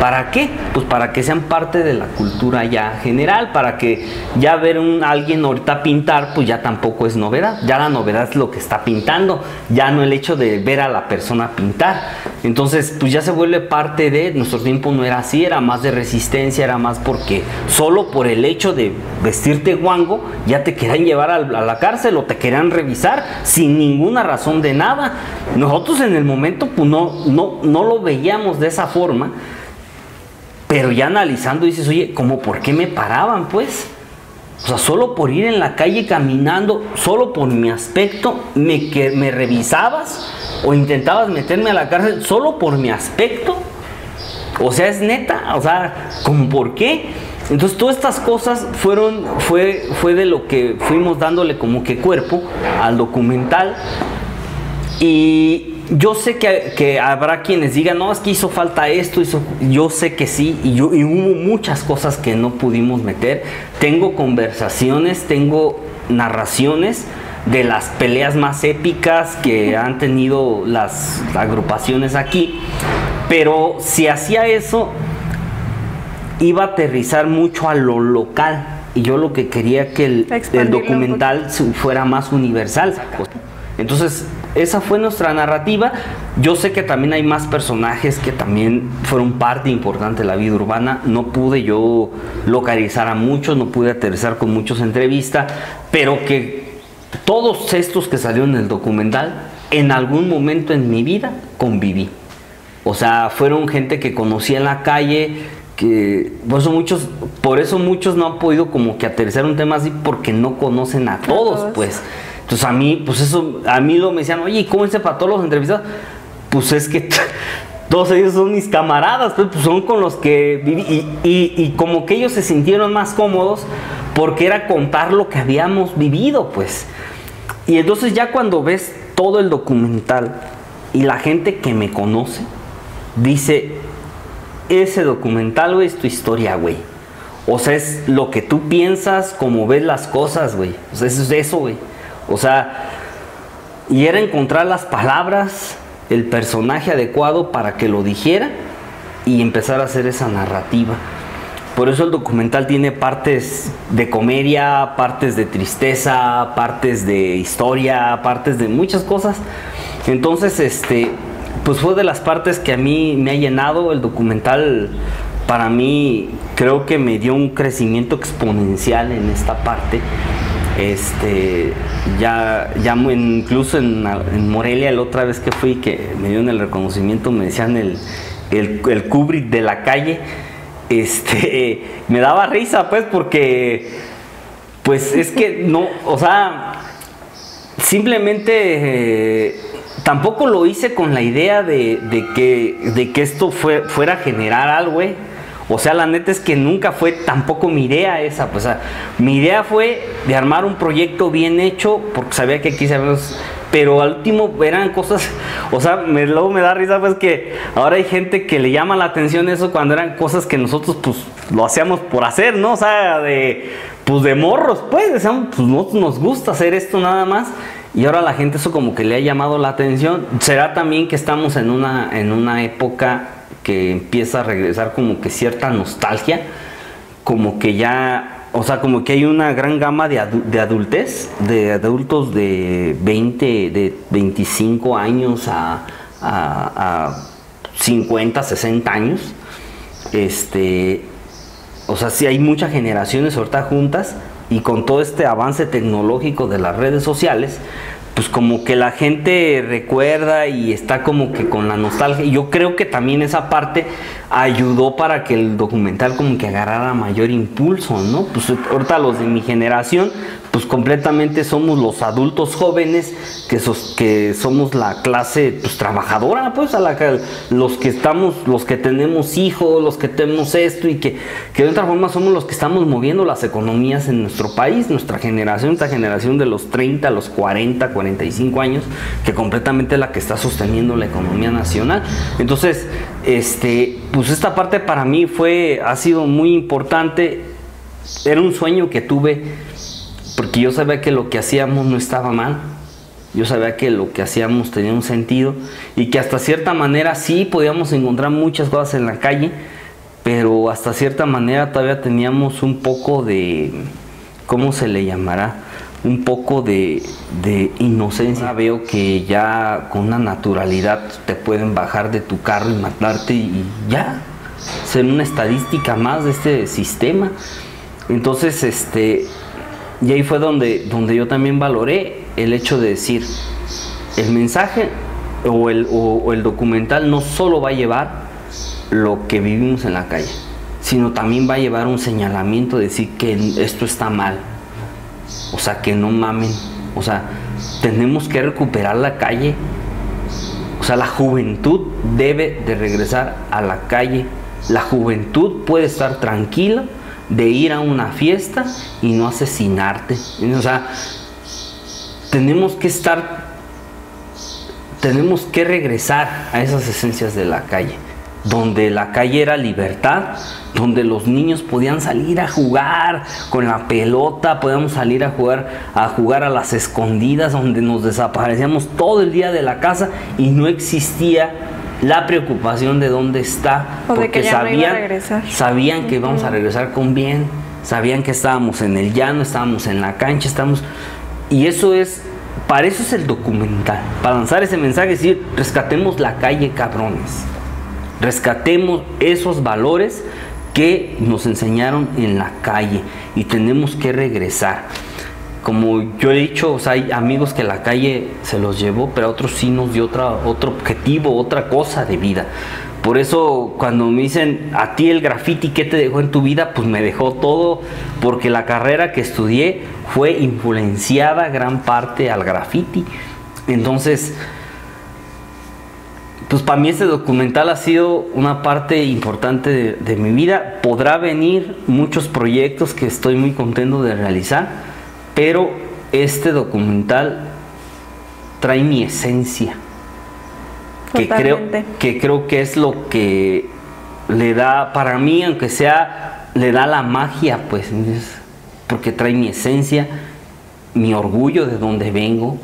¿Para qué? Pues para que sean parte de la cultura ya general, para que ya ver a alguien ahorita pintar, pues ya tampoco es novedad. Ya la novedad es lo que está pintando, ya no el hecho de ver a la persona pintar. Entonces, pues ya se vuelve parte de nuestro tiempo. No era así, era más de resistencia, era más porque solo por el hecho de vestirte guango ya te querían llevar a la cárcel o te querían revisar sin ninguna razón de nada. Nosotros en el momento pues no lo veíamos de esa forma. Pero ya analizando dices, oye, ¿cómo por qué me paraban pues? O sea, solo por ir en la calle caminando, solo por mi aspecto, me revisabas o intentabas meterme a la cárcel solo por mi aspecto. O sea, es neta, o sea, ¿cómo por qué? Entonces todas estas cosas fue de lo que fuimos dándole como que cuerpo al documental. Y yo sé que habrá quienes digan, no, es que hizo falta esto, yo sé que sí, y hubo muchas cosas que no pudimos meter. Tengo conversaciones, tengo narraciones de las peleas más épicas que han tenido las agrupaciones aquí, pero si hacía eso, iba a aterrizar mucho a lo local, y yo lo que quería que el documental fuera más universal. Entonces, esa fue nuestra narrativa. Yo sé que también hay más personajes que también fueron parte importante de la vida urbana. No pude yo localizar a muchos, no pude aterrizar con muchos entrevistas, pero que todos estos que salieron en el documental, en algún momento en mi vida conviví. O sea, fueron gente que conocí en la calle, que por eso muchos no han podido como que aterrizar un tema así, porque no conocen a todos, pues. Entonces a mí me decían, oye, ¿y cómo es para todos los entrevistados? Pues es que todos ellos son mis camaradas, pues son con los que viví, y como que ellos se sintieron más cómodos porque era contar lo que habíamos vivido, pues. Y entonces ya cuando ves todo el documental y la gente que me conoce dice, ese documental, güey, es tu historia, güey. O sea, es lo que tú piensas, cómo ves las cosas, güey. O sea, es eso, güey. O sea, y era encontrar las palabras, el personaje adecuado para que lo dijera y empezar a hacer esa narrativa. Por eso el documental tiene partes de comedia, partes de tristeza, partes de historia, partes de muchas cosas. Entonces, pues fue de las partes que a mí me ha llenado. El documental para mí creo que me dio un crecimiento exponencial en esta parte. Incluso en Morelia, la otra vez que fui, que me dieron el reconocimiento, me decían el Kubrick de la calle. Me daba risa, pues, porque pues es que no, o sea, simplemente tampoco lo hice con la idea de que esto fuera a generar algo, ¿eh? O sea, la neta es que nunca fue tampoco mi idea esa, pues, o sea, mi idea fue de armar un proyecto bien hecho, porque sabía que aquí sabemos, pero al último eran cosas, o sea, luego me da risa, pues, que ahora hay gente que le llama la atención eso cuando eran cosas que nosotros, pues, lo hacíamos por hacer, ¿no? O sea, de morros, pues, decíamos, pues, nos gusta hacer esto nada más. Y ahora la gente eso como que le ha llamado la atención. Será también que estamos en una época que empieza a regresar como que cierta nostalgia, como que ya, o sea, como que hay una gran gama de adultez, de adultos de 20, de 25 años a 50, 60 años. O sea, sí hay muchas generaciones ahorita juntas, y con todo este avance tecnológico de las redes sociales, pues como que la gente recuerda y está como que con la nostalgia. Y yo creo que también esa parte ayudó para que el documental como que agarrara mayor impulso, ¿no? Pues ahorita los de mi generación, pues completamente somos los adultos jóvenes que somos la clase, pues, trabajadora, pues, los que tenemos hijos, los que tenemos esto, y que de otra forma somos los que estamos moviendo las economías en nuestro país, esta generación de los 30, los 40, 45 años, que completamente es la que está sosteniendo la economía nacional. Entonces, pues esta parte para mí ha sido muy importante. Era un sueño que tuve, porque yo sabía que lo que hacíamos no estaba mal, yo sabía que lo que hacíamos tenía un sentido, y que hasta cierta manera sí podíamos encontrar muchas cosas en la calle, pero hasta cierta manera todavía teníamos un poco de, ¿cómo se le llamará? Un poco de inocencia. Ahora veo que ya con una naturalidad te pueden bajar de tu carro y matarte, y ya ser una estadística más de este sistema. Entonces, y ahí fue donde yo también valoré el hecho de decir, el mensaje o el documental no solo va a llevar lo que vivimos en la calle, sino también va a llevar un señalamiento de decir que esto está mal. O sea, que no mamen. O sea, tenemos que recuperar la calle. O sea, la juventud debe de regresar a la calle. La juventud puede estar tranquila de ir a una fiesta y no asesinarte. O sea, tenemos que regresar a esas esencias de la calle, donde la calle era libertad, donde los niños podían salir a jugar con la pelota, podíamos salir a jugar a las escondidas, donde nos desaparecíamos todo el día de la casa y no existía la preocupación de dónde está, porque sabían que íbamos a regresar con bien, sabían que estábamos en el llano, estábamos en la cancha, y para eso es el documental, para lanzar ese mensaje, decir, rescatemos la calle, cabrones, rescatemos esos valores que nos enseñaron en la calle, y tenemos que regresar. Como yo he dicho, o sea, hay amigos que la calle se los llevó, pero a otros sí nos dio otro objetivo, otra cosa de vida. Por eso cuando me dicen, a ti el graffiti, ¿qué te dejó en tu vida? Pues me dejó todo, porque la carrera que estudié fue influenciada gran parte al graffiti. Entonces, pues para mí este documental ha sido una parte importante de mi vida. Podrá venir muchos proyectos que estoy muy contento de realizar, pero este documental trae mi esencia, que creo que es lo que le da, para mí, aunque sea, le da la magia, pues, porque trae mi esencia, mi orgullo de dónde vengo,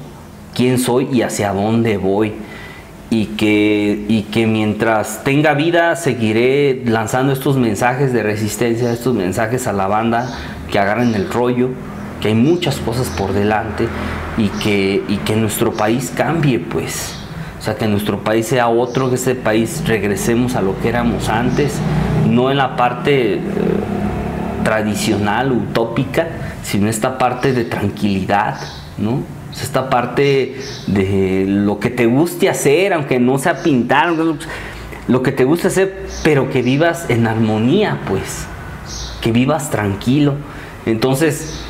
quién soy y hacia dónde voy. Y que mientras tenga vida seguiré lanzando estos mensajes de resistencia, estos mensajes a la banda que agarren el rollo, que hay muchas cosas por delante, y que nuestro país cambie, pues. O sea, que nuestro país sea otro, que este país regresemos a lo que éramos antes, no en la parte tradicional, utópica, sino esta parte de tranquilidad, ¿no? Esta parte de lo que te guste hacer, aunque no sea pintar, lo que te guste hacer, pero que vivas en armonía, pues, que vivas tranquilo. Entonces,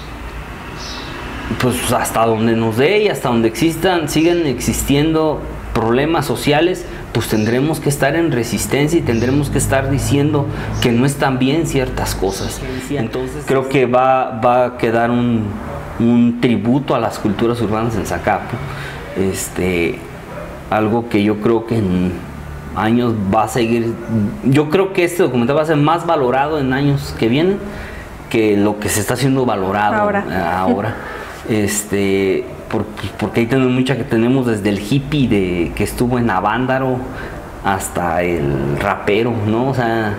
pues hasta donde nos dé y hasta donde sigan existiendo problemas sociales, pues tendremos que estar en resistencia y tendremos que estar diciendo que no están bien ciertas cosas. Entonces creo que va a quedar un tributo a las culturas urbanas en Zacapu, algo que yo creo que en años va a seguir. Yo creo que este documental va a ser más valorado en años que vienen que lo que se está haciendo valorado ahora. Porque ahí tenemos desde el hippie que estuvo en Avándaro hasta el rapero, ¿no? O sea,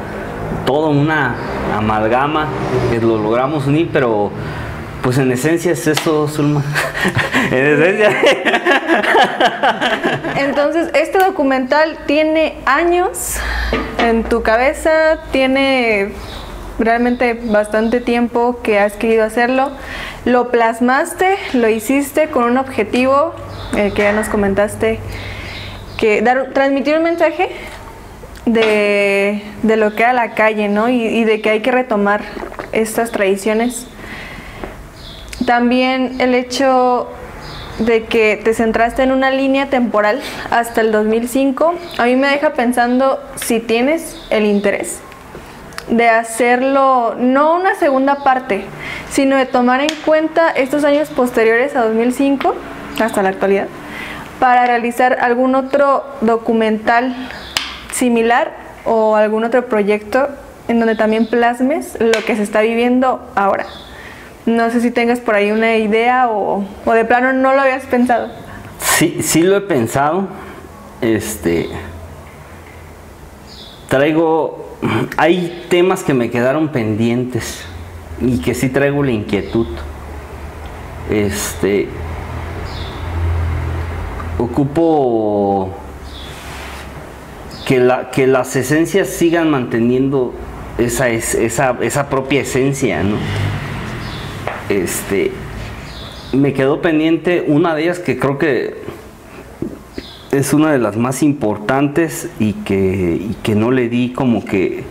toda una amalgama que lo logramos unir, pero pues en esencia es eso, Zulma. En esencia. Entonces, este documental tiene años en tu cabeza, tiene realmente bastante tiempo que has querido hacerlo. Lo plasmaste, lo hiciste con un objetivo que ya nos comentaste, que transmitir un mensaje de lo que era la calle, ¿no? Y de que hay que retomar estas tradiciones. También el hecho de que te centraste en una línea temporal hasta el 2005, a mí me deja pensando si tienes el interés de hacerlo, no una segunda parte, sino de tomar en cuenta estos años posteriores a 2005 hasta la actualidad para realizar algún otro documental similar o algún otro proyecto en donde también plasmes lo que se está viviendo ahora. No sé si tengas por ahí una idea o de plano no lo habías pensado. Sí lo he pensado. Hay temas que me quedaron pendientes y que sí traigo la inquietud. Ocupo que las esencias sigan manteniendo esa propia esencia, ¿no? Me quedó pendiente una de ellas que creo que es una de las más importantes y que no le di como que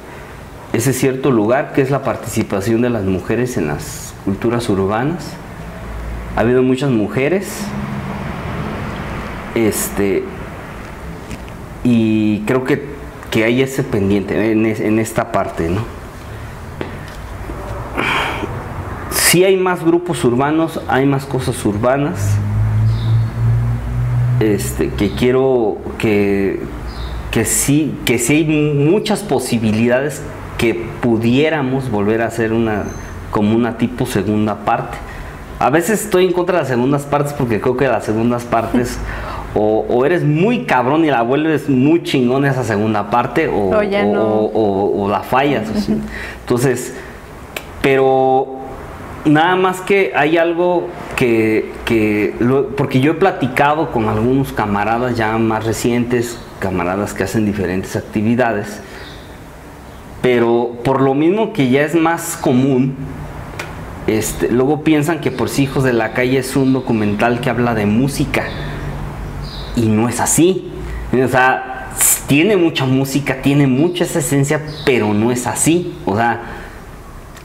ese cierto lugar, que es la participación de las mujeres en las culturas urbanas. Ha habido muchas mujeres, y creo que hay ese pendiente en esta parte, ¿no? Sí hay más grupos urbanos, hay más cosas urbanas, que quiero que sí hay muchas posibilidades que pudiéramos volver a hacer como una tipo segunda parte. A veces estoy en contra de las segundas partes porque creo que las segundas partes o eres muy cabrón y la vuelves muy chingón esa segunda parte o la fallas. Entonces, pero nada más que hay algo porque yo he platicado con algunos camaradas ya más recientes, camaradas que hacen diferentes actividades, pero por lo mismo que ya es más común, luego piensan que Por si Hijos de la Calle es un documental que habla de música, y no es así. O sea, tiene mucha música, tiene mucha esa esencia, pero no es así. O sea,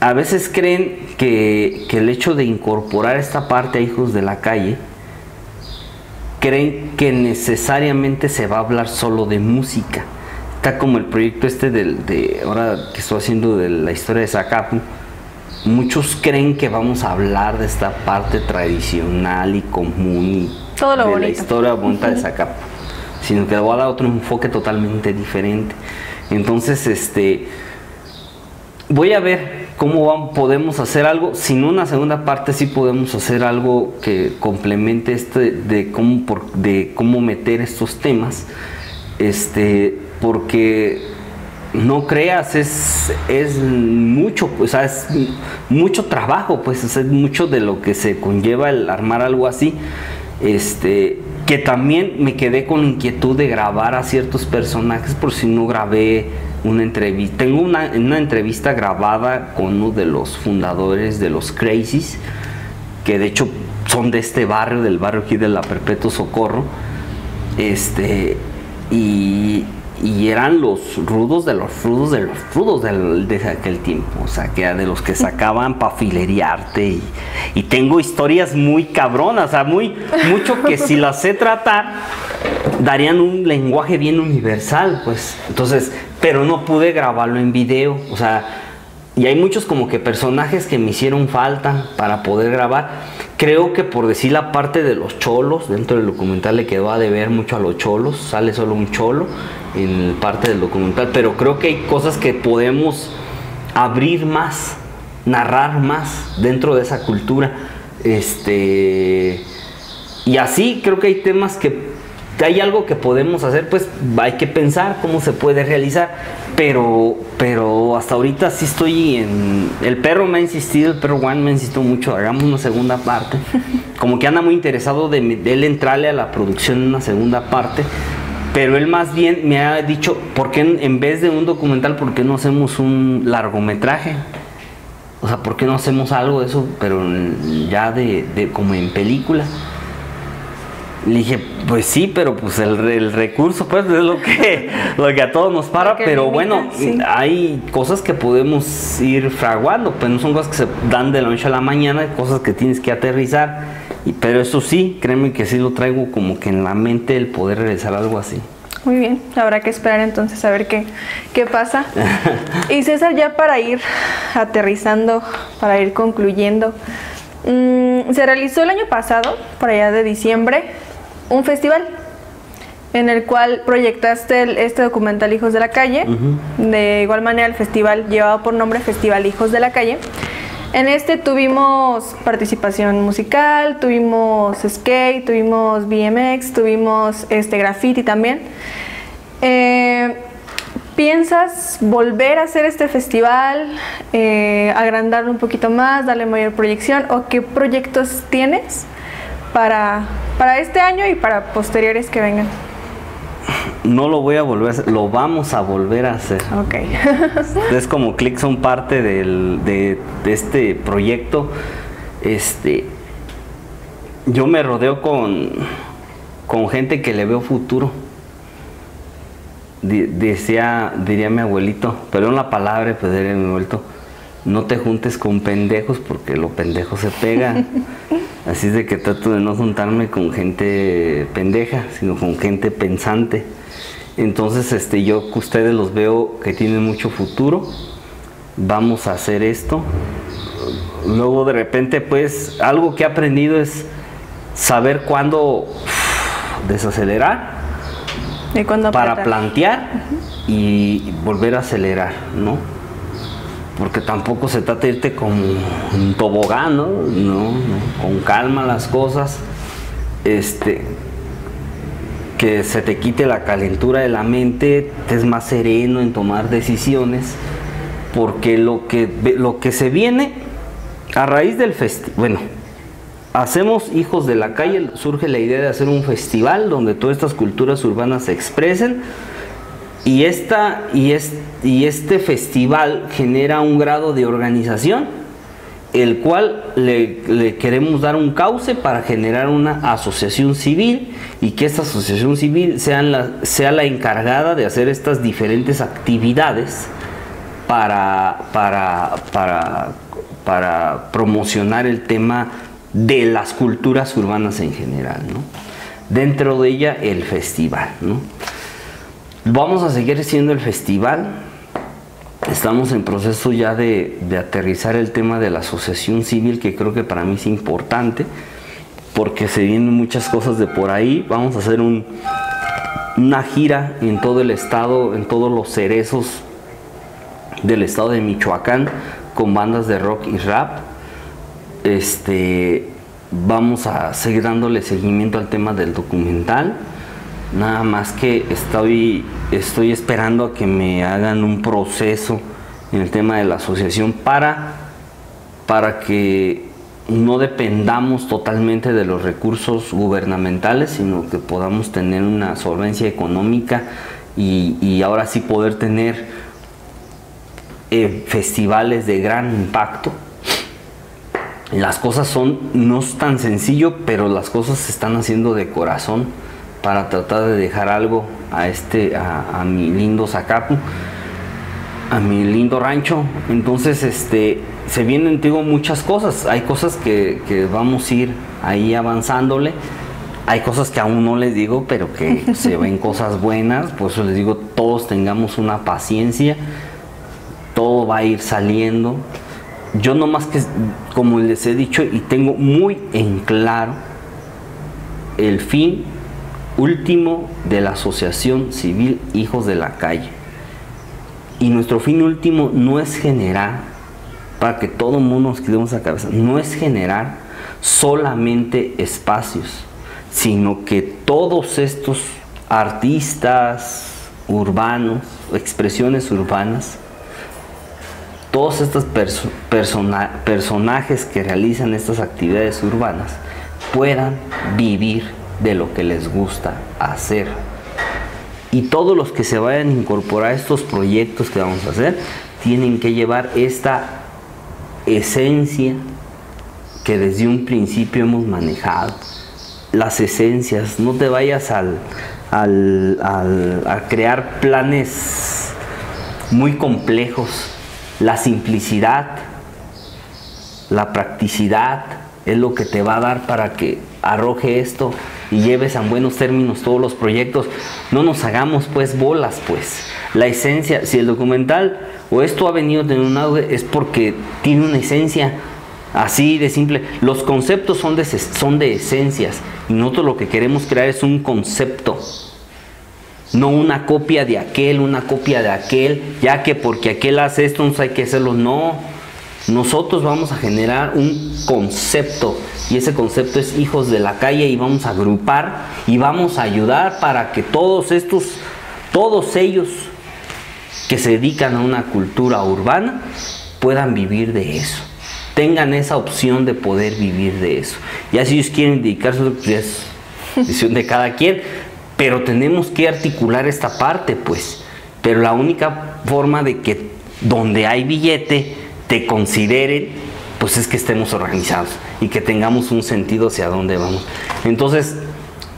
a veces creen que el hecho de incorporar esta parte a Hijos de la Calle, creen que necesariamente se va a hablar solo de música. Está como el proyecto ahora que estoy haciendo de la historia de Zacapu. Muchos creen que vamos a hablar de esta parte tradicional y común y todo lo de bonito. La historia bonita de Zacapu, sino que le voy a dar otro enfoque totalmente diferente. Entonces, voy a ver cómo podemos hacer algo. Sin una segunda parte sí podemos hacer algo que complemente de cómo meter estos temas, porque no creas, es mucho, pues, es mucho trabajo, pues, es mucho de lo que se conlleva el armar algo así. Que también me quedé con la inquietud de grabar a ciertos personajes, por si no grabé una entrevista, tengo una entrevista grabada con uno de los fundadores de los Crazies, que de hecho son de este barrio, del barrio aquí de la Perpetuo Socorro, y eran los rudos de los rudos de los rudos de aquel tiempo, o sea, que de los que sacaban para filerearte, y tengo historias muy cabronas, o sea, mucho que si las sé tratar, darían un lenguaje bien universal, pues, entonces, pero no pude grabarlo en video, o sea, y hay muchos como que personajes que me hicieron falta para poder grabar. Creo que por decir la parte de los cholos, dentro del documental le quedó a deber mucho a los cholos, sale solo un cholo en parte del documental, pero creo que hay cosas que podemos abrir más, narrar más dentro de esa cultura, y así creo que hay temas que hay algo que podemos hacer, pues hay que pensar cómo se puede realizar, pero hasta ahorita sí estoy en... El perro me ha insistido, el perro Juan me insistió mucho, hagamos una segunda parte, como que anda muy interesado de él entrarle a la producción en una segunda parte, pero él más bien me ha dicho, ¿por qué en vez de un documental, por qué no hacemos un largometraje? O sea, ¿por qué no hacemos algo de eso, pero ya de como en película? Le dije, pues sí, pero pues el recurso pues es lo que a todos nos para, pero limita, bueno, sí. Hay cosas que podemos ir fraguando, pues no son cosas que se dan de la noche a la mañana, hay cosas que tienes que aterrizar, pero eso sí, créeme que sí lo traigo como que en la mente el poder realizar algo así. Muy bien, habrá que esperar entonces a ver qué pasa. Y César, ya para ir aterrizando, para ir concluyendo, se realizó el año pasado, por allá de diciembre, un festival en el cual proyectaste este documental Hijos de la Calle. De igual manera el festival llevaba por nombre Festival Hijos de la Calle. En este tuvimos participación musical, tuvimos skate, tuvimos BMX, tuvimos graffiti también. ¿Piensas volver a hacer este festival, agrandarlo un poquito más, darle mayor proyección, o qué proyectos tienes para este año y para posteriores que vengan? No lo voy a volver a hacer, lo vamos a volver a hacer. Ok. Es como Click son parte de este proyecto. Yo me rodeo con gente que le veo futuro. Diría mi abuelito, perdón la palabra, pues diría mi abuelito, no te juntes con pendejos porque lo pendejo se pega. Así es de que trato de no juntarme con gente pendeja, sino con gente pensante. Entonces, yo que ustedes los veo que tienen mucho futuro, vamos a hacer esto. Luego de repente, pues, algo que he aprendido es saber cuándo desacelerar, ¿y cuándo para plantear y volver a acelerar, ¿no? Porque tampoco se trata de irte como un tobogán, ¿no? No, con calma las cosas, que se te quite la calentura de la mente, estés más sereno en tomar decisiones, porque lo que se viene a raíz del festival, bueno, hacemos Hijos de la Calle, surge la idea de hacer un festival donde todas estas culturas urbanas se expresen, y este festival genera un grado de organización, el cual le queremos dar un cauce para generar una asociación civil, y que esta asociación civil sea la encargada de hacer estas diferentes actividades para promocionar el tema de las culturas urbanas en general, ¿no? Dentro de ella el festival, ¿no? Vamos a seguir haciendo el festival. Estamos en proceso ya de aterrizar el tema de la asociación civil, que creo que para mí es importante, porque se vienen muchas cosas de por ahí. Vamos a hacer una gira en todo el estado, en todos los cerezos del estado de Michoacán, con bandas de rock y rap. Vamos a seguir dándole seguimiento al tema del documental. Nada más que estoy esperando a que me hagan un proceso en el tema de la asociación para que no dependamos totalmente de los recursos gubernamentales, sino que podamos tener una solvencia económica y ahora sí poder tener festivales de gran impacto. Las cosas no es tan sencillo, pero las cosas se están haciendo de corazón para tratar de dejar algo a mi lindo Zacapu, a mi lindo rancho. Entonces se vienen, digo, muchas cosas. Hay cosas que vamos a ir ahí avanzándole. Hay cosas que aún no les digo, pero que se ven cosas buenas. Por eso les digo, todos tengamos una paciencia. Todo va a ir saliendo. Yo nomás que, como les he dicho, y tengo muy en claro el fin último de la Asociación Civil Hijos de la Calle. Y nuestro fin último no es generar, para que todo el mundo nos quedemos a la cabeza, no es generar solamente espacios, sino que todos estos artistas urbanos, expresiones urbanas, todos estos personajes que realizan estas actividades urbanas puedan vivir de lo que les gusta hacer. Y todos los que se vayan a incorporar a estos proyectos que vamos a hacer tienen que llevar esta esencia que desde un principio hemos manejado. Las esencias, no te vayas a crear planes muy complejos. La simplicidad, la practicidad es lo que te va a dar para que arroje esto y lleves a buenos términos todos los proyectos. No nos hagamos pues bolas, pues. La esencia, si el documental o esto ha venido de un audio, es porque tiene una esencia así de simple. Los conceptos son de esencias y nosotros lo que queremos crear es un concepto. No una copia de aquel, una copia de aquel, ya que porque aquel hace esto, no hay que hacerlo. No, nosotros vamos a generar un concepto y ese concepto es Hijos de la Calle y vamos a agrupar y vamos a ayudar para que todos ellos que se dedican a una cultura urbana puedan vivir de eso, tengan esa opción de poder vivir de eso. Ya si ellos quieren dedicarse, pues es decisión de cada quien. Pero tenemos que articular esta parte, pues. Pero la única forma de que donde hay billete te consideren, pues es que estemos organizados y que tengamos un sentido hacia dónde vamos. Entonces,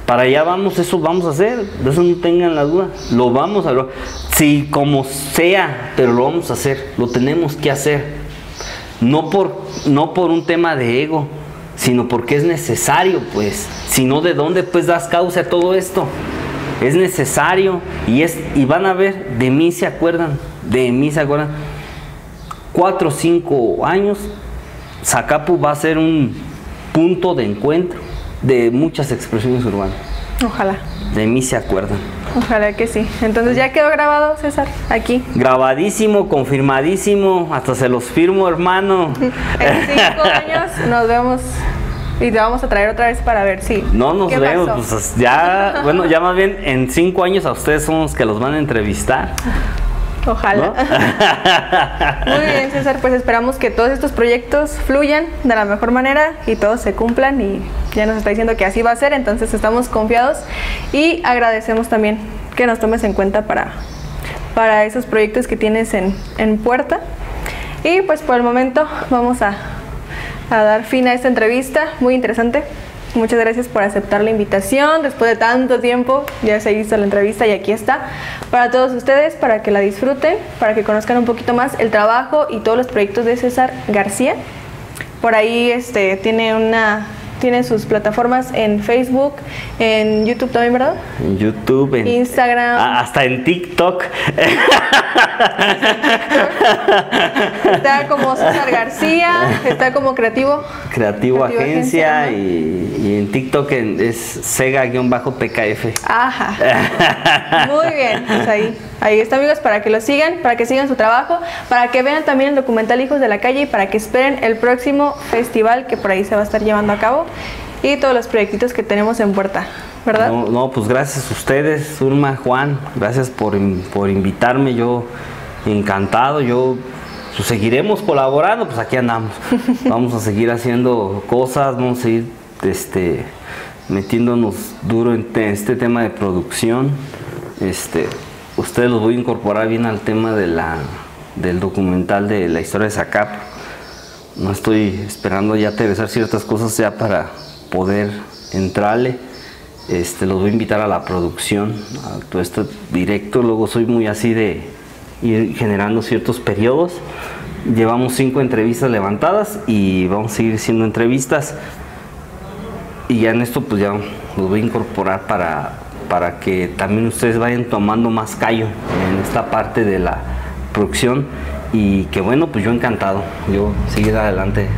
para allá vamos, eso vamos a hacer. De eso no tengan la duda. Lo vamos a lograr. Sí, como sea, pero lo vamos a hacer. Lo tenemos que hacer. No por un tema de ego, sino porque es necesario, pues. Si no, ¿de dónde pues das causa a todo esto? Es necesario y van a ver, de mí se acuerdan. 4 o 5 años, Zacapu va a ser un punto de encuentro de muchas expresiones urbanas. Ojalá. De mí se acuerdan. Ojalá que sí. Entonces ya quedó grabado, César, aquí. Grabadísimo, confirmadísimo, hasta se los firmo, hermano. En 5 años nos vemos. Y te vamos a traer otra vez para ver si. No nos vemos, pasó? Pues ya, bueno, ya más bien en 5 años a ustedes son los que los van a entrevistar. Ojalá. ¿No? Muy bien, César, pues esperamos que todos estos proyectos fluyan de la mejor manera y todos se cumplan y ya nos está diciendo que así va a ser, entonces estamos confiados y agradecemos también que nos tomes en cuenta para esos proyectos que tienes en puerta. Y pues por el momento vamos a dar fin a esta entrevista, muy interesante. Muchas gracias por aceptar la invitación. Después de tanto tiempo ya se hizo la entrevista y aquí está para todos ustedes, para que la disfruten, para que conozcan un poquito más el trabajo y todos los proyectos de César García. Por ahí tiene sus plataformas en Facebook, en YouTube también, ¿verdad? En YouTube, en Instagram. Hasta en TikTok. Está como César García, está como Creativo Agencia y en TikTok es Sega-PKF. Ajá. Muy bien, pues ahí está, amigos, para que lo sigan, para que sigan su trabajo, para que vean también el documental Hijos de la Calle y para que esperen el próximo festival que por ahí se va a estar llevando a cabo y todos los proyectitos que tenemos en puerta, ¿verdad? No, pues gracias a ustedes, Zulma, Juan, gracias por invitarme, yo encantado, pues seguiremos colaborando, pues aquí andamos, vamos a seguir haciendo cosas, vamos a seguir metiéndonos duro en este tema de producción, ustedes los voy a incorporar bien al tema de del documental de la historia de Zacapu. No estoy esperando ya aterrizar ciertas cosas ya para poder entrarle. Los voy a invitar a la producción, a todo esto directo. Luego soy muy así de ir generando ciertos periodos. Llevamos 5 entrevistas levantadas y vamos a seguir haciendo entrevistas. Y ya en esto pues ya los voy a incorporar para que también ustedes vayan tomando más callo en esta parte de la producción. Y que bueno, pues yo encantado, yo seguir adelante.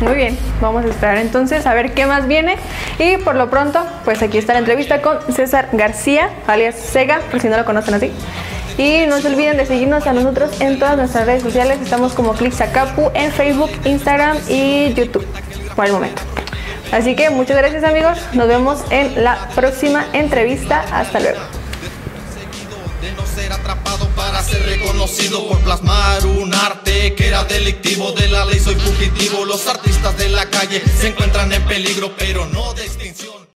Muy bien, vamos a esperar entonces a ver qué más viene. Y por lo pronto, pues aquí está la entrevista con César García, alias Sega, por si no lo conocen así. Y no se olviden de seguirnos a nosotros en todas nuestras redes sociales. Estamos como Click Zacapu en Facebook, Instagram y YouTube por el momento. Así que muchas gracias, amigos. Nos vemos en la próxima entrevista. Hasta luego. De no ser atrapado para ser reconocido por plasmar un arte que era delictivo. De la ley soy fugitivo. Los artistas de la calle se encuentran en peligro, pero no de extinción.